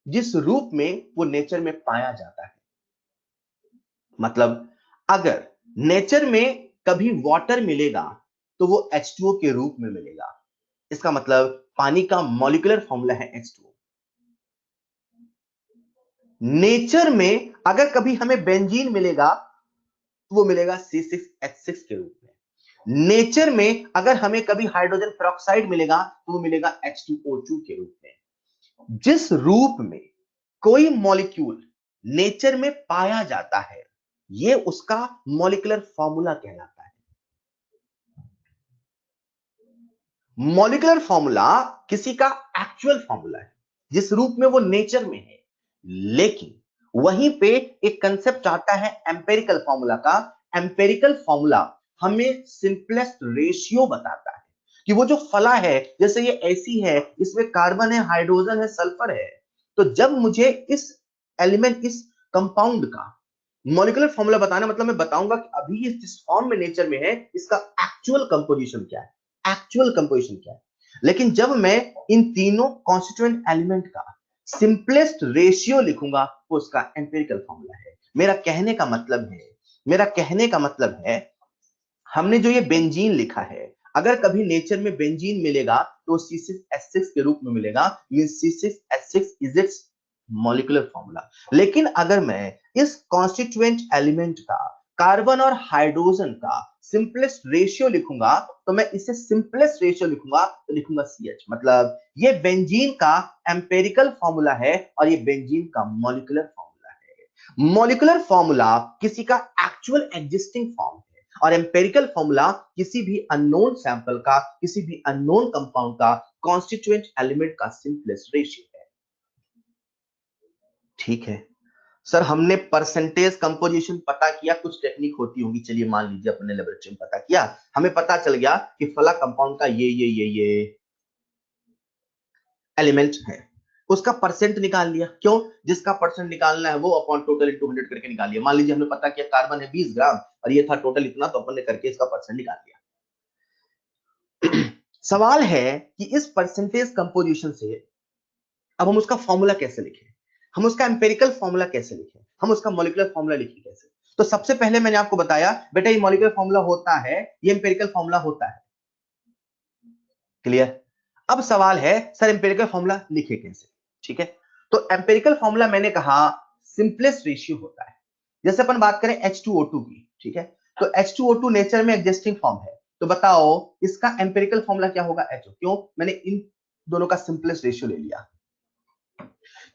जिस रूप में वो नेचर में पाया जाता है। मतलब अगर नेचर में कभी वाटर मिलेगा तो वो H2O के रूप में मिलेगा। इसका मतलब पानी का मॉलिक्यूलर फॉर्मूला है H2O। नेचर में अगर कभी हमें बेंजीन मिलेगा तो वो मिलेगा C6H6 के रूप में। नेचर में अगर हमें कभी हाइड्रोजन पेरोक्साइड मिलेगा तो वो मिलेगा H2O2 के रूप में। जिस रूप में कोई मॉलिक्यूल नेचर में पाया जाता है, ये उसका मॉलिक्यूलर फॉर्मूला कहलाता है। मॉलिक्यूलर फॉर्मूला किसी का एक्चुअल फॉर्मूला है, जिस रूप में वो नेचर में है। लेकिन वहीं पे एक कंसेप्ट आता है एम्पिरिकल फॉर्मूला का। एम्पिरिकल फॉर्मूला हमें सिंपलेस्ट रेशियो बताता है कि वो जो फला है, जैसे ये ऐसी है, इसमें कार्बन है, हाइड्रोजन है, सल्फर है। तो जब मुझे इस एलिमेंट, इस कंपाउंड का मॉलिक्यूलर फॉर्मूला बताना, मतलब मैं बताऊंगा कि अभी ये जिस फॉर्म में नेचर में है, इसका एक्चुअल कंपोजिशन क्या है, एक्चुअल कंपोजिशन क्या है। लेकिन जब मैं इन तीनों कॉन्स्टिट्यूएंट एलिमेंट का सिंपलेस्ट रेशियो लिखूंगा वो उसका एम्पिरिकल फॉर्मूला है। मेरा कहने का मतलब है हमने जो ये बेंजीन लिखा है, अगर कभी नेचर में बेंजीन मिलेगा तो C6H6 के रूप में मिलेगा, means C6H6 is it's molecular formula. लेकिन अगर मैं इस कॉन्स्टिट्यूएंट एलिमेंट का कार्बन और हाइड्रोजन का सिंपलेस्ट रेशियो लिखूंगा तो मैं इसे सिंपलेस्ट रेशियो लिखूंगा तो लिखूंगा CH। मतलब ये बेंजीन का एम्पिरिकल फॉर्मूला है और ये बेंजीन का मॉलिक्यूलर फॉर्मूला है। मॉलिक्यूलर फॉर्मूला किसी का एक्चुअल एग्जिस्टिंग फॉर्म है और एम्पिरिकल फॉर्मूला किसी भी अननोन सैंपल का, किसी भी अननोन कंपाउंड का कॉन्स्टिट्यूएंट एलिमेंट का सिंपलेस्ट रेशियो है। ठीक है सर, हमने परसेंटेज कंपोजिशन पता किया, कुछ टेक्निक होती होंगी, चलिए मान लीजिए अपने लेबोरेटरी में पता किया, हमें पता चल गया कि फला कंपाउंड का ये एलिमेंट है, उसका परसेंट निकाल लिया। क्यों? जिसका परसेंट निकालना है वो अपॉन टोटल इनटू 100 करके निकाल लिया। मान लीजिए हमने पता किया कार्बन है 20 ग्राम और ये था टोटल इतना, तो अपन ने करके इसका परसेंट निकाल लिया। सवाल है कि इस परसेंटेज कंपोजिशन से अब हम उसका फॉर्मूला कैसे लिखें, हम उसका एम्पिरिकल फॉर्मूला कैसे लिखें, हम उसका मॉलिक्यूलर फॉर्मूला लिखें कैसे। तो सबसे पहले मैंने आपको बताया बेटा ये मॉलिक्यूलर फॉर्मूला होता है, ये एम्पिरिकल फॉर्मूला होता है। क्लियर? अब सवाल है सर एम्पिरिकल फॉर्मूला लिखे कैसे। ठीक है, तो एम्पिरिकल फॉर्मूला मैंने कहा सिंपलेस्ट रेशियो होता है। जैसे अपन बात करें H2O2 की, ठीक है, तो H2O2 नेचर में एग्जिस्टिंग फॉर्म है, तो बताओ इसका एम्पिरिकल फॉर्मूला क्या होगा HO। क्यों? मैंने इन दोनों का सिंपलेस्ट रेशियो ले लिया।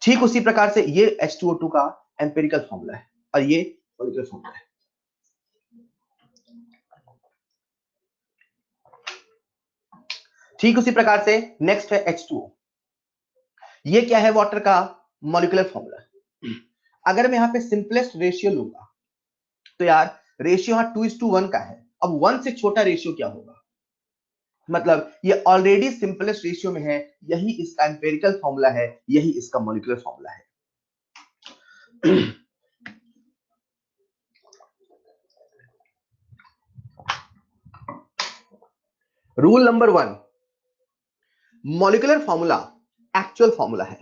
ठीक उसी प्रकार से ये H2O2 का एम्पिरिकल फॉर्मूला है और ये मॉलिक्यूलर फॉर्मूला है। ठीक उसी प्रकार से नेक्स्ट है H2O, ये क्या है? वाटर का मॉलिक्यूलर फॉर्मूला। अगर मैं यहां पे सिंपलेस्ट रेशियो लूंगा तो यार रेशियो यहां 2:1 का है। अब 1 से छोटा रेशियो क्या होगा? मतलब ये ऑलरेडी सिंपलेस्ट रेशियो में है, यही इसका एम्पिरिकल फॉर्मूला है, यही इसका मॉलिक्यूलर फॉर्मूला है। Rule number 1 molecular formula actual formula है।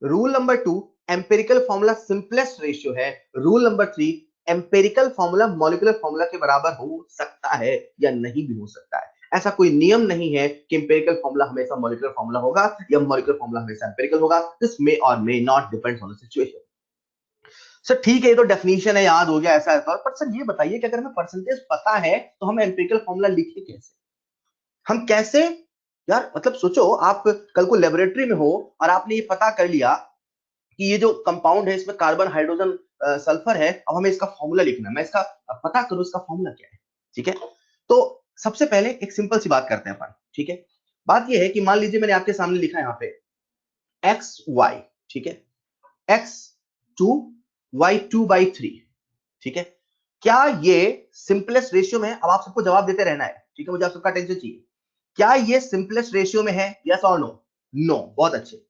Rule number 2 empirical formula simplest ratio है। Rule number 3 empirical formula molecular formula के बराबर हो सकता है या नहीं भी हो सकता है। ऐसा कोई नियम नहीं है कि एम्पिरिकल फॉर्मूला हमेशा मॉलिक्यूलर फॉर्मूला होगा या मॉलिक्यूलर फॉर्मूला हमेशा एम्पिरिकल होगा। दिस मे और may not depends on the situation. Sir ठीक है, ये तो डेफिनेशन है, याद हो गया ऐसा है, पर सर ये बताइए कि अगर हमें परसेंटेज पता है तो हम एम्पिरिकल फॉर्मूला लिखे कैसे? हम कैसे? यार मतलब सोचो, आप कल को लेबोरेटरी में हो और आपने ये पता कर लिया कि ये जो कंपाउंड है इसमें कार्बन हाइड्रोजन सल्फर है, अब हमें इसका फॉर्मूला लिखना है, मैं इसका पता करूं इसका फॉर्मूला क्या है। ठीक है, तो सबसे पहले एक सिंपल सी बात करते हैं अपन। ठीक है, बात ये है कि मान लीजिए मैंने आपके सामने लिखा है यहाँ पे एक्स वाई, ठीक है, x2 y2/3। ठीक है, क्या ये सिंपलेस्ट रेशियो में है? अब आप सबको जवाब देते रहना है, ठीक है, मुझे आप सबका टेंशन चाहिए। क्या ये सिंपलेस्ट रेशियो में है? यस और नो? नो, बहुत अच्छे।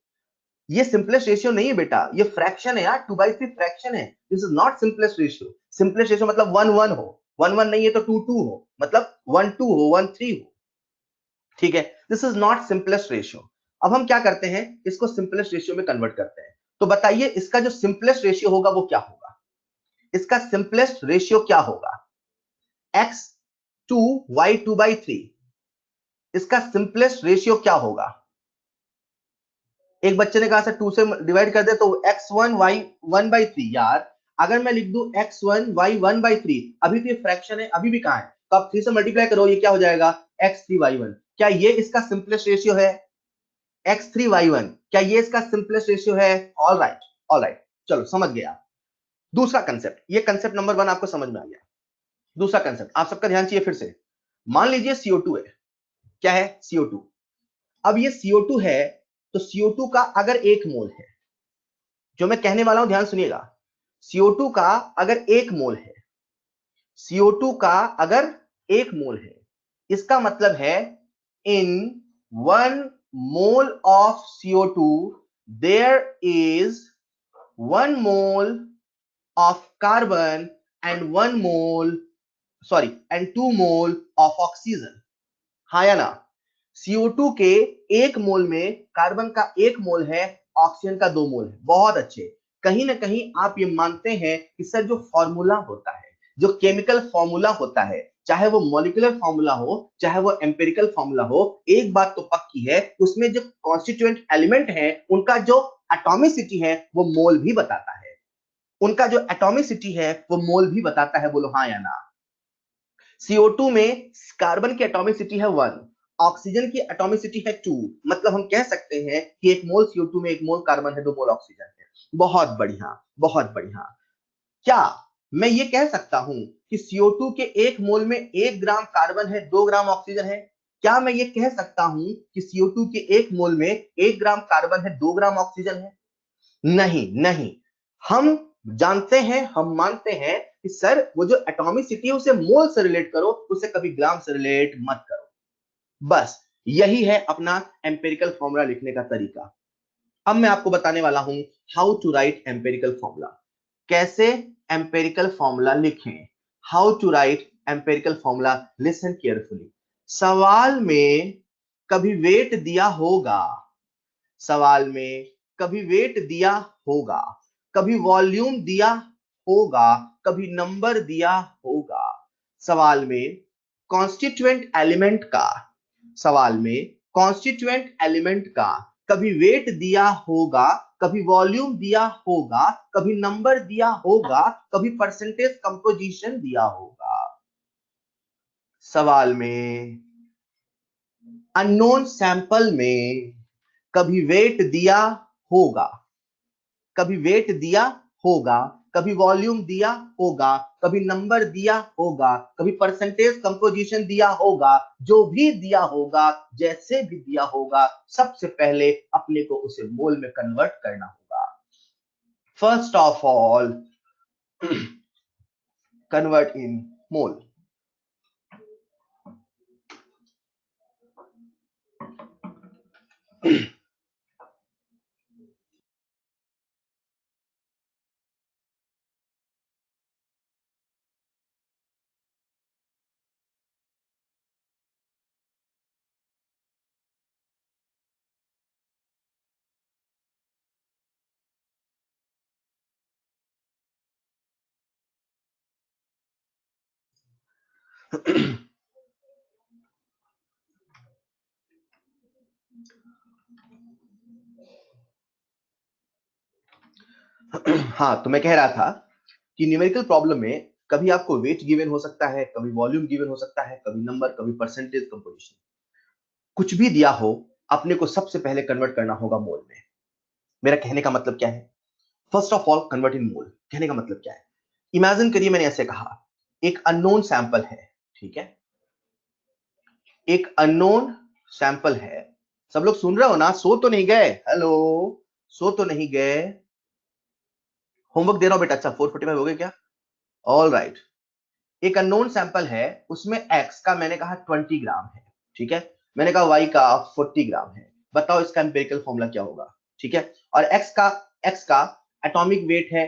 ये सिंपलेस्ट रेशियो नहीं है बेटा, ये फ्रैक्शन है यार, 2/3 फ्रैक्शन है। This is not simplest ratio. Simplest ratio मतलब 1:1 हो, 1:1 नहीं है तो 2:2 हो, मतलब 1:2 हो, 1:3 हो। ठीक है, this is not simplest ratio. अब हम क्या करते हैं, इसको सिंपलेस्ट रेशियो में कन्वर्ट करते हैं। तो बताइए इसका जो सिंपलेस्ट रेशियो होगा वो क्या होगा? इसका सिंपलेस्ट रेशियो क्या होगा? x2 y2/3, इसका सिंपलेस्ट रेशियो क्या होगा? एक बच्चे ने कहा सर 2 से डिवाइड कर दे तो x1 y1/3। यार अगर मैं लिख दूं x1 y1/3, अभी भी फ्रैक्शन है, अभी भी कहां है, तो आप 3 से मल्टीप्लाई करो, ये क्या हो जाएगा? x3y1। क्या ये इसका सिंपलेस्ट रेशियो है? x3y1, क्या ये इसका सिंपलेस्ट रेशियो है? ऑल राइट, ऑल राइट, चलो समझ गया। दूसरा कंसेप्ट, ये कंसेप्ट नंबर 1 आपको समझ में आ गया। दूसरा कंसेप्ट आप सबका ध्यान चाहिए फिर से। मान लीजिए CO2 है। क्या है? CO2। अब ये CO2 है, तो CO2 का अगर 1 मोल है, जो मैं कहने वाला हूं ध्यान सुनिएगा, CO2 का अगर 1 मोल है, CO2 का अगर 1 मोल है, इसका मतलब है इन 1 mole of CO2 there is 1 mole of carbon and 1 mole, sorry, and 2 mole of oxygen। हाँ या ना? CO2 के 1 मोल में कार्बन का 1 मोल है ऑक्सीजन का 2 मोल है। बहुत अच्छे। कहीं ना कहीं आप ये मानते हैं कि सर जो फॉर्मूला होता है, जो केमिकल फॉर्मूला होता है, चाहे वो मॉलिक्यूलर फॉर्मूला हो चाहे वो एम्पिरिकल फॉर्मूला हो, एक बात तो पक्की है, उसमें जो कॉन्स्टिट्यूएंट एलिमेंट है उनका जो एटॉमिसिटी है वो मोल भी बताता है। उनका जो एटॉमिसिटी है वो मोल भी बताता है। बोलो हाँ या ना। CO2 में कार्बन की एटॉमिसिटी है 1, ऑक्सीजन की एटॉमिसिटी है 2, मतलब हम कह सकते हैं कि 1 मोल CO2 में 1 मोल कार्बन है, 2 मोल ऑक्सीजन है। बहुत बढ़िया, बहुत बढ़िया। क्या मैं ये कह सकता हूं कि CO2 के 1 मोल में 1 ग्राम कार्बन है, 2 ग्राम ऑक्सीजन है? क्या मैं ये कह सकता हूं कि CO2 के 1 मोल में 1 ग्राम कार्बन है, 2 ग्राम ऑक्सीजन है? नहीं नहीं। हम जानते हैं, हम मानते हैं कि सर वो जो एटॉमिसिटी है उसे मोल से रिलेट करो, उसे कभी ग्राम से रिलेट मत करो। बस यही है अपना एम्पिरिकल फॉर्मूला लिखने का तरीका। अब मैं आपको बताने वाला हूं how to write empirical formula. कैसे एम्पिरिकल फॉर्मूला लिखें, how to write empirical formula. Listen carefully. सवाल में कभी वेट दिया होगा, सवाल में कभी वेट दिया होगा, कभी वॉल्यूम दिया होगा, कभी नंबर दिया होगा। सवाल में कॉन्स्टिट्यूएंट एलिमेंट का, सवाल में कॉन्स्टिट्यूएंट एलिमेंट का कभी वेट दिया होगा, कभी वॉल्यूम दिया होगा, कभी नंबर दिया होगा, कभी परसेंटेज कंपोजिशन दिया होगा। सवाल में अननोन सैंपल में कभी वेट दिया होगा, कभी वेट दिया होगा, कभी वॉल्यूम दिया होगा, कभी नंबर दिया होगा, कभी परसेंटेज कंपोजिशन दिया होगा। जो भी दिया होगा, जैसे भी दिया होगा, सबसे पहले अपने को उसे मोल में कन्वर्ट करना होगा। First of all convert in mole. हाँ, तो मैं कह रहा था कि न्यूमेरिकल प्रॉब्लम में कभी आपको वेट गिवन हो सकता है, कभी वॉल्यूम गिवन हो सकता है, कभी नंबर, कभी परसेंटेज कंपोजिशन, कुछ भी दिया हो, अपने को सबसे पहले कन्वर्ट करना होगा मोल में। मेरा कहने का मतलब क्या है? First of all convert in mole. कहने का मतलब क्या है? इमेजिन करिए मैंने ऐसे कहा, एक अननोन सैंपल है, ठीक है, एक अननोन सैंपल है। सब लोग सुन रहे हो ना? सो तो नहीं गए? हेलो, सो तो नहीं गए? होमवर्क दे रहा हूं बेटा। अच्छा 4:45 हो गए क्या? All right. एक अननोन सैंपल है, उसमें x का मैंने कहा 20 ग्राम है, ठीक है, मैंने कहा y का 40 ग्राम है। बताओ इसका एम्पिरिकल फॉर्मूला क्या होगा? ठीक है, और x का एटॉमिक वेट है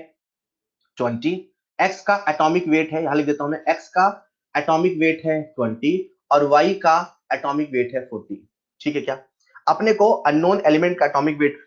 20, x का एटॉमिक वेट है, यहां लिख देता हूं मैं, x का एटॉमिक वेट है 20 और y का एटॉमिक वेट है 40। ठीक है क्या? अपने को अननोन एलिमेंट का एटॉमिक वेट,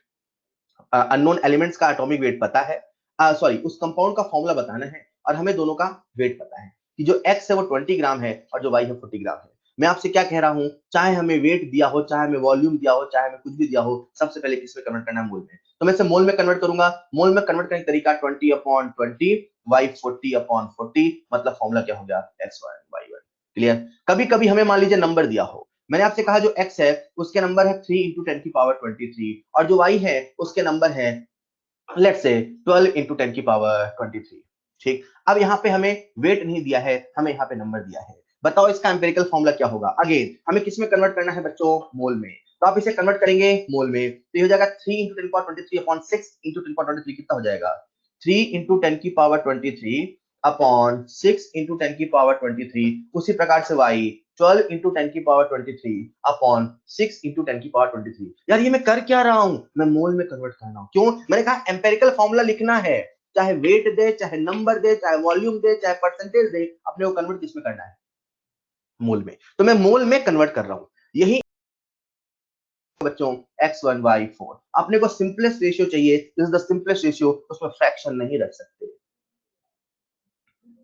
अननोन एलिमेंट्स का एटॉमिक वेट पता है, सॉरी उस कंपाउंड का फॉर्मूला बताना है, और हमें दोनों का वेट पता है कि जो x है वो 20 ग्राम है और जो y है 40 ग्राम है। मैं आपसे क्या कह रहा हूं, चाहे हमें वेट दिया हो, चाहे हमें वॉल्यूम दिया हो, चाहे हमें कुछ भी दिया हो, सबसे पहले किस में कन्वर्ट करना है? मोल में। तो मैं इसे मोल में कन्वर्ट करूंगा। मोल में कन्वर्ट करने का तरीका 20/20, y 40/40, मतलब फॉर्मूला क्या हो गया? x1 y1। क्लियर? कभी कभी हमें मान लीजिए नंबर दिया हो, मैंने आपसे कहा जो x है उसके नंबर है 3 × 10⁻23 और जो y है उसके नंबर है लेट्स से 12 × 10⁻23। ठीक, अब यहाँ पे हमें वेट नहीं दिया है, हमें यहाँ पे नंबर दिया है। बताओ इसका एम्पिरिकल फॉर्मूला क्या होगा? अगेन हमें किस में कन्वर्ट करना है बच्चों? मोल में। तो आप इसे कन्वर्ट करेंगे मोल में, तो ये हो जाएगा 3 × 10⁻23/6 × 10⁻23। कितना हो जाएगा? 3 × 10⁻23 अपॉन 6 × 10⁻23। उसी प्रकार से y 12 × 10⁻23 अपॉन 6 × 10⁻23। यार ये मैं कर क्या रहा हूं? मैं मोल में कन्वर्ट कर रहा हूं। क्यों? मैंने कहा एम्पिरिकल फॉर्मूला लिखना है, चाहे वेट दे, चाहे नंबर दे, चाहे वॉल्यूम दे, चाहे परसेंटेज दे, अपने को कन्वर्ट किस में करना है? मोल में। तो मैं मोल में कन्वर्ट कर रहा हूं। यही बच्चों x1 y4। अपने को सिंपलेस्ट रेशियो चाहिए, this is the simplest ratio, उसमें फ्रैक्शन नहीं रख सकते,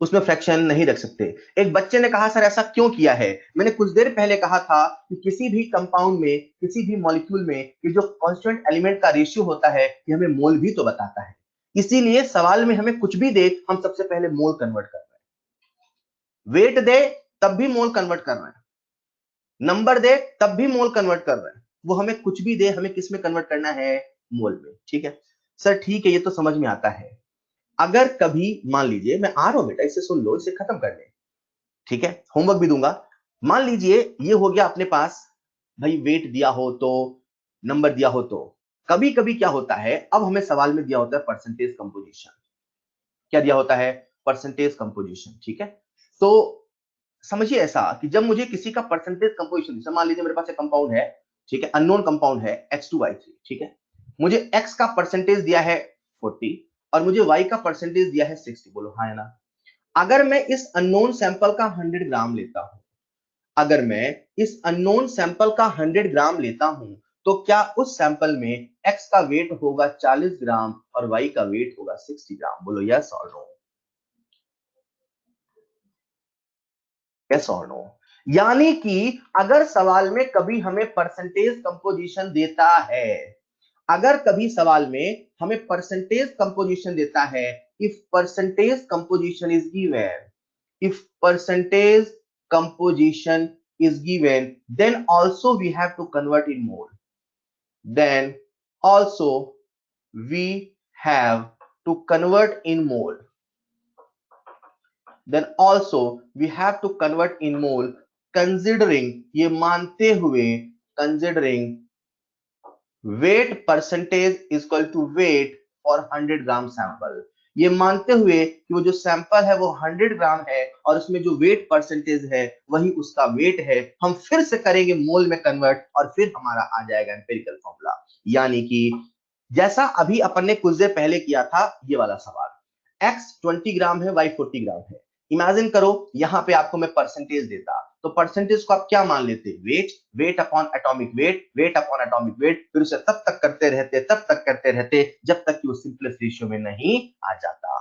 उसमें फ्रैक्शन नहीं रख सकते। एक बच्चे ने कहा सर ऐसा क्यों किया है? मैंने कुछ देर पहले कहा था कि किसी भी कंपाउंड में, किसी भी मॉलिक्यूल में ये जो कांस्टेंट एलिमेंट का रेशियो होता है ये हमें मोल भी तो बताता है। इसीलिए सवाल में हमें कुछ भी दे हम सबसे पहले मोल कन्वर्ट कर रहे हैं। वेट दे तब भी मोल कन्वर्ट कर रहे हैं, नंबर दे तब भी मोल कन्वर्ट कर रहे हैं। वो हमें कुछ भी दे हमें किस में कन्वर्ट करना है? मोल में। ठीक है सर, ठीक है, ये तो समझ में आता है। अगर कभी मान लीजिए, मैं आ रहा हूं बेटा, इसे सुन लो, इसे खत्म कर ले, ठीक है, होमवर्क भी दूंगा। मान लीजिए ये हो गया अपने पास, भाई वेट दिया हो तो, नंबर दिया हो तो। कभी कभी क्या होता है, अब हमें सवाल में दिया होता है परसेंटेज कंपोजिशन। क्या दिया होता है? Percentage composition. ठीक है, तो समझिए ऐसा कि जब मुझे किसी का परसेंटेज कंपोजिशन, मान लीजिए मेरे पास एक कंपाउंड है, ठीक है, अननोन कंपाउंड है X2Y3, ठीक है, मुझे X का परसेंटेज दिया है 40 और मुझे Y का परसेंटेज दिया है 60। बोलो हाँ है ना? अगर मैं इस अननोन सैंपल का 100 ग्राम लेता हूं, अगर मैं इस अननोन सैंपल का 100 ग्राम लेता हूं, तो क्या उस सैंपल में X का वेट होगा 40 ग्राम और Y का वेट होगा 60 ग्राम? बोलो यस और नो, यस और नो। यानी कि अगर सवाल में कभी हमें परसेंटेज कंपोजिशन देता है, अगर कभी सवाल में हमें परसेंटेज कंपोजिशन देता है, if percentage composition is given, if percentage composition is given, then also we have to convert in mole, then also we have to convert in mole, then also we have to convert in mole, considering, ये मानते हुए, considering weight percentage is equal to weight for 100 gram sample, ये मानते हुए कि वो जो sample है वो 100 ग्राम है और उसमें जो वेट परसेंटेज है वही उसका वेट है। हम फिर से करेंगे मोल में कन्वर्ट और फिर हमारा आ जाएगा एम्पिरिकल फॉर्मूला। यानी कि जैसा अभी अपन ने कुछ देर पहले किया था, ये वाला सवाल, x 20 ग्राम है, y 40 ग्राम है। इमेजिन करो यहां पे आपको मैं परसेंटेज देता, तो परसेंटेज को आप क्या मान लेते? Weight, weight upon atomic weight, weight upon atomic weight, फिर उसे तब तक करते रहते, तब तक करते रहते जब तक कि वो सिंपलेस्ट रेशियो में नहीं आ जाता।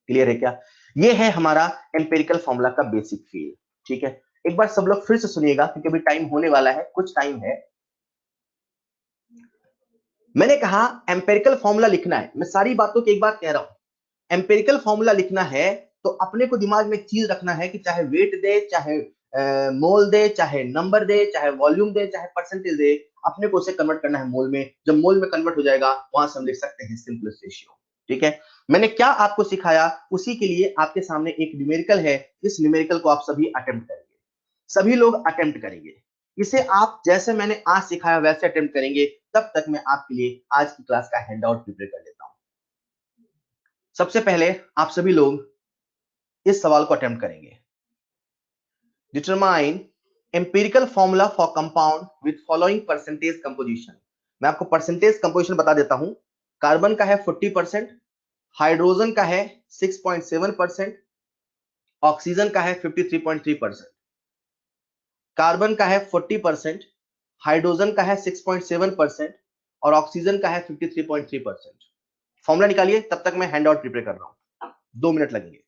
क्लियर है क्या? ये है हमारा एम्पिरिकल फॉर्मूला का बेसिक फील। ठीक है, एक बार सब लोग फिर से सुनिएगा क्योंकि अभी टाइम होने वाला है, कुछ टाइम है। मैंने कहा एम्पिरिकल फॉर्मूला लिखना है, मैं सारी बातों की एक बात कह रहा हूं। एम्पिरिकल फॉर्मूला लिखना है तो अपने को दिमाग में एक चीज रखना है कि चाहे वेट दे, चाहे मोल दे, चाहे नंबर दे, चाहे वॉल्यूम दे, चाहे परसेंटेज दे, अपने को उसे कन्वर्ट करना है मोल में। जब मोल में कन्वर्ट हो जाएगा वहां से हम लिख सकते हैं सिंपलेस्ट रेशियो। ठीक है, मैंने क्या आपको सिखाया उसी के लिए आपके सामने एक न्यूमेरिकल है, इस न्यूमेरिकल को आप सभी अटेम्प्ट करेंगे, सभी लोग अटेम्प्ट करेंगे इसे। आप जैसे मैंने आज सिखाया वैसे अटेम्प्ट करेंगे। तब तक मैं आपके लिए आज की क्लास का हैंडआउट प्रिपेयर कर लेता हूं। सबसे पहले आप सभी लोग इस सवाल को अटेम्प्ट करेंगे। Determine empirical formula for compound with following percentage composition. मैं आपको परसेंटेज कंपोजिशन बता देता हूं। कार्बन का है 40%, हाइड्रोजन का है 6.7%, ऑक्सीजन का है 53.3%। कार्बन का है 40%, हाइड्रोजन का है 6.7% और ऑक्सीजन का है 53.3%। फॉर्मूला निकालिए, तब तक मैं हैंडआउट प्रिपेयर कर रहा हूं, 2 मिनट लगेंगे।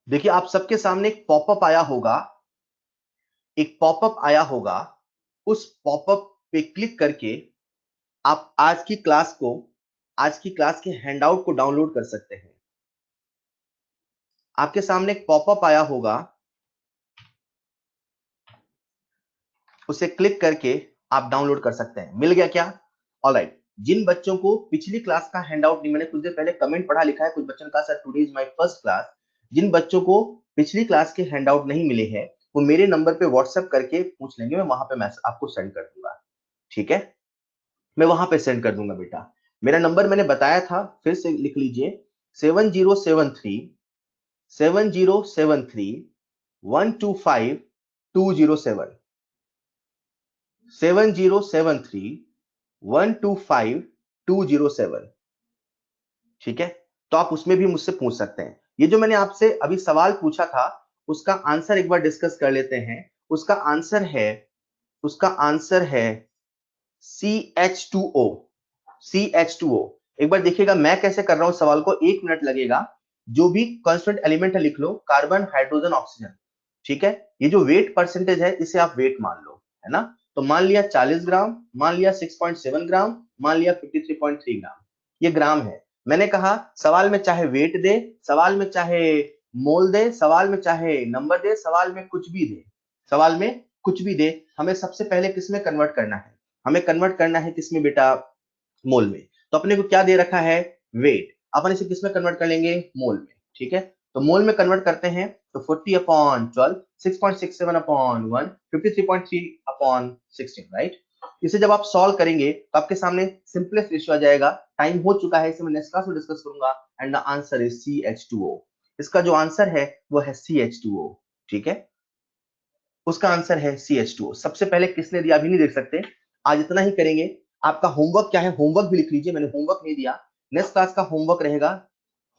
देखिए आप सबके सामने एक पॉपअप आया होगा, एक पॉपअप आया होगा, उस पॉपअप पे क्लिक करके आप आज की क्लास के हैंडआउट को डाउनलोड कर सकते हैं। आपके सामने एक पॉपअप आया होगा, उसे क्लिक करके आप डाउनलोड कर सकते हैं। मिल गया क्या? ऑलराइट। जिन बच्चों को पिछली क्लास का हैंडआउट नहीं, मैंने कुछ देर पहले कमेंट पढ़ा लिखा है, कुछ बच्चों ने कहा sir today is my first class. जिन बच्चों को पिछली क्लास के हैंडआउट नहीं मिले हैं, वो मेरे नंबर पे व्हाट्सएप करके पूछ लेंगे, मैं वहां पे मैसेज आपको सेंड कर दूंगा। ठीक है, मैं वहां पे सेंड कर दूंगा बेटा। मेरा नंबर मैंने बताया था, फिर से लिख लीजिए, 7073 7073 ठीक है। तो आप उसमें भी मुझसे पूछ सकते हैं। ये जो मैंने आपसे अभी सवाल पूछा था, उसका आंसर एक बार डिस्कस कर लेते हैं। उसका आंसर है CH2O। CH2O एक बार देखिएगा मैं कैसे कर रहा हूं सवाल को, 1 मिनट लगेगा। जो भी कांस्टेंट एलिमेंट है लिख लो, कार्बन, हाइड्रोजन, ऑक्सीजन। ठीक है, ये जो वेट परसेंटेज है इसे आप वेट मान लो, है ना। तो मान लिया 40 ग्राम, मान लिया 6.7 ग्राम, मान लिया 53.3 ग्राम, ये ग्राम है। मैंने कहा सवाल में चाहे वेट दे, सवाल में चाहे मोल दे, सवाल में चाहे नंबर दे, सवाल में कुछ भी दे, सवाल में कुछ भी दे, हमें सबसे पहले किसमें कन्वर्ट करना है? हमें कन्वर्ट करना है किसमें बेटा? मोल में। तो अपने को क्या दे रखा है? वेट। अपन इसे किसमें कन्वर्ट कर लेंगे? मोल में। ठीक है, तो मोल में कन्वर्ट करते हैं तो 40/12, 6.67 अपॉन 1, 53.3 अपॉन 16, राइट। इसे जब आप सॉल्व करेंगे तो आपके सामने सिंपलेस्ट रेशियो आ जाएगा। टाइम हो चुका है, इसे मैं नेक्स्ट क्लास में डिस्कस करूंगा। And the answer is CH2O। इसका जो आंसर है वो है CH2O। ठीक है, उसका आंसर है CH2O। सबसे पहले किसने दिया अभी नहीं देख सकते, आज इतना ही करेंगे। आपका होमवर्क क्या है, होमवर्क भी लिख लीजिए, मैंने होमवर्क नहीं दिया। नेक्स्ट क्लास का होमवर्क रहेगा,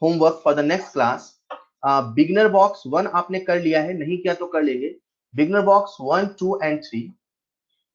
homework for the next class, beginner box 1 आपने कर लिया है, नहीं किया तो कर लेंगे। Beginner box 1, 2 and 3।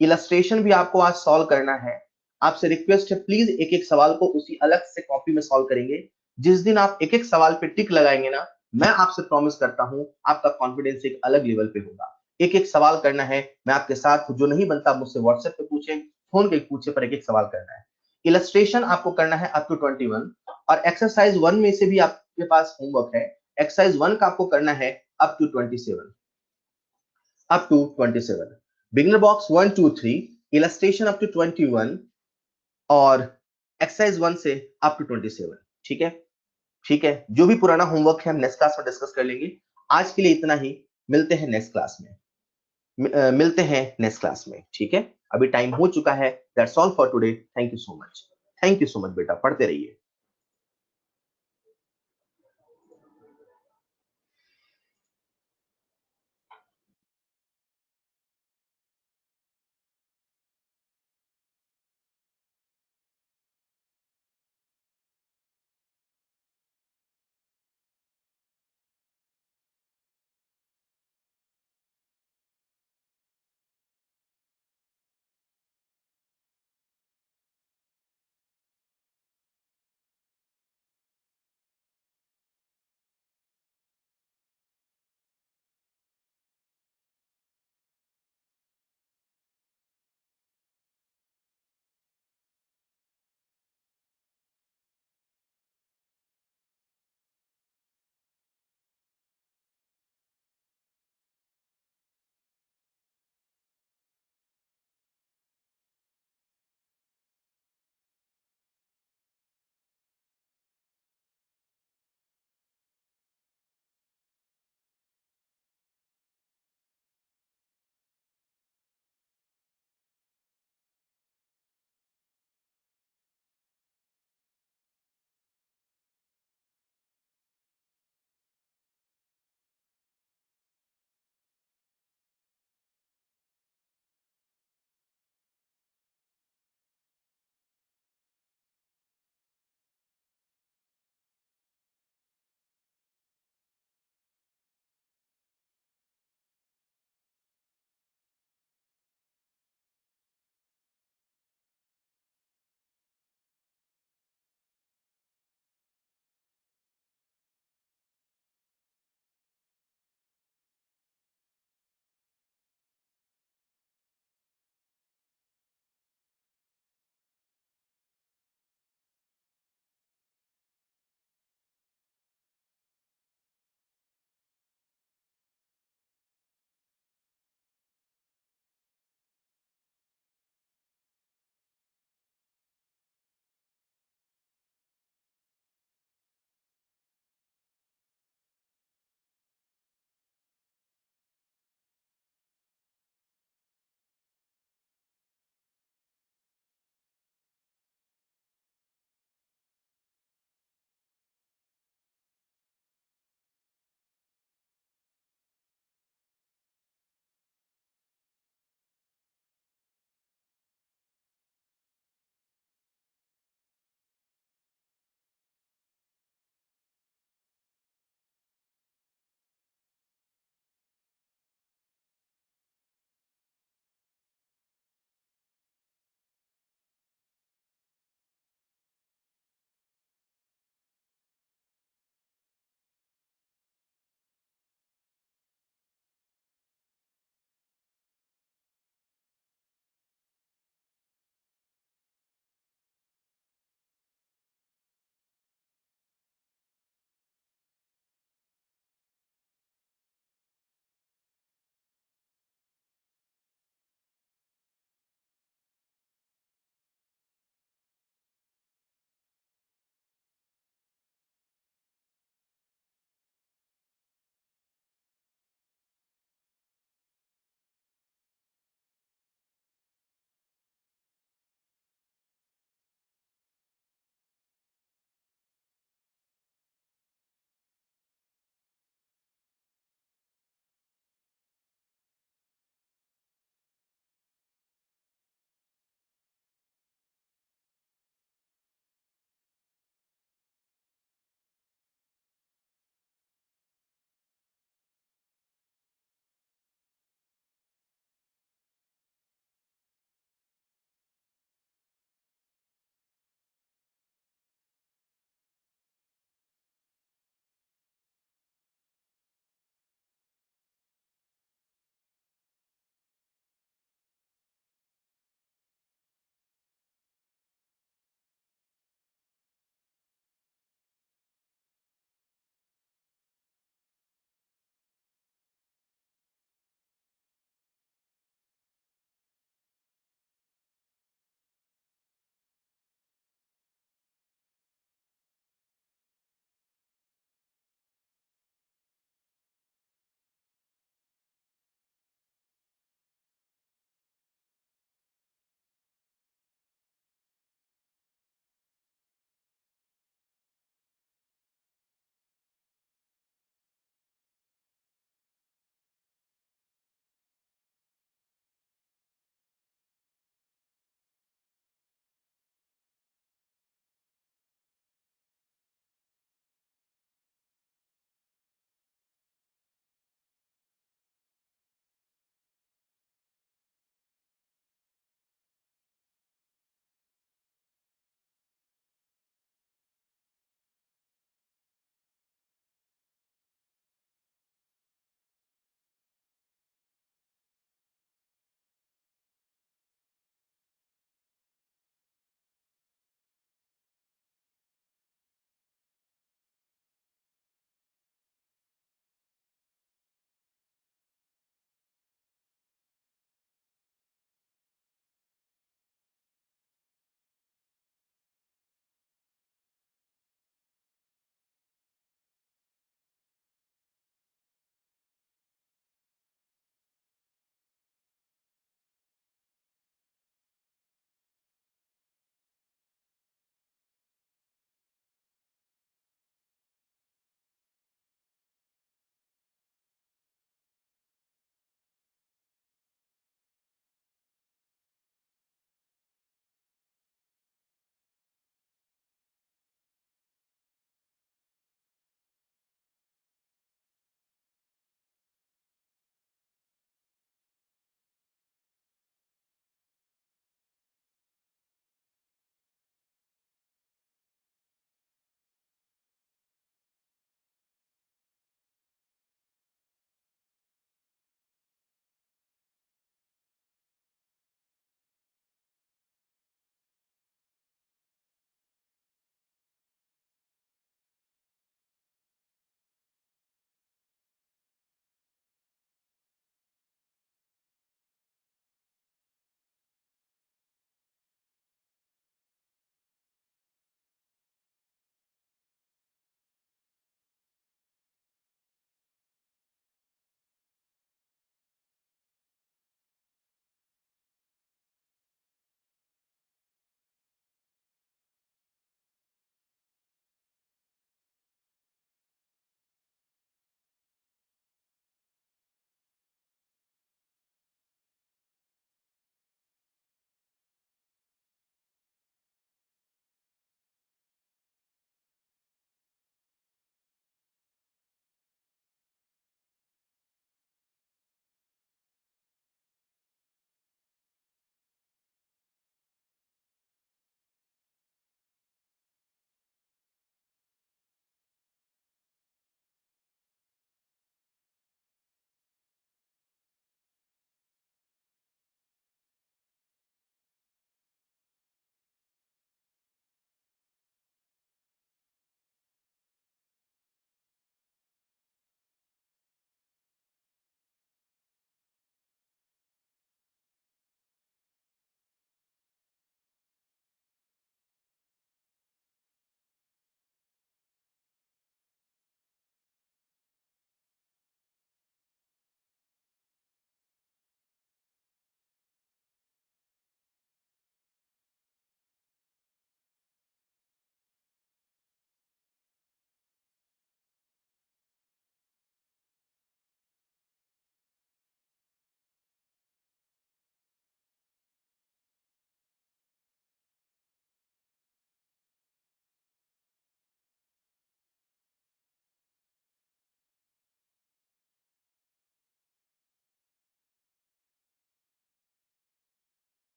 इलस्ट्रेशन भी आपको आज सॉल्व करना है। आपसे रिक्वेस्ट है प्लीज एक एक सवाल को उसी अलग से कॉपी में सॉल्व करेंगे। जिस दिन आप एक एक सवाल पे टिक लगाएंगे ना, मैं आपसे प्रॉमिस करता हूं आपका कॉन्फिडेंस एक अलग लेवल पे होगा। एक एक सवाल करना है, मैं आपके साथ हूं। जो नहीं बनता मुझसे व्हाट्सएप पे पूछे, फोन पे पूछे, पर एक एक सवाल करना है। इलस्ट्रेशन आपको करना है अप टू 21, और एक्सरसाइज 1 में से भी आपके पास होमवर्क है। एक्सरसाइज 1 का आपको करना है up to 27, up to 27। Beginner box 1, 2, 3, illustration up to 21, और एक्सरसाइज 1 से अप टू 27। ठीक है, ठीक है। जो भी पुराना होमवर्क है हम नेक्स्ट क्लास में डिस्कस कर लेंगे। आज के लिए इतना ही, मिलते हैं नेक्स्ट क्लास में। मिलते हैं नेक्स्ट क्लास में। ठीक है, अभी टाइम हो चुका है। That's all for today. Thank you so much, thank you so much बेटा, पढ़ते रहिए।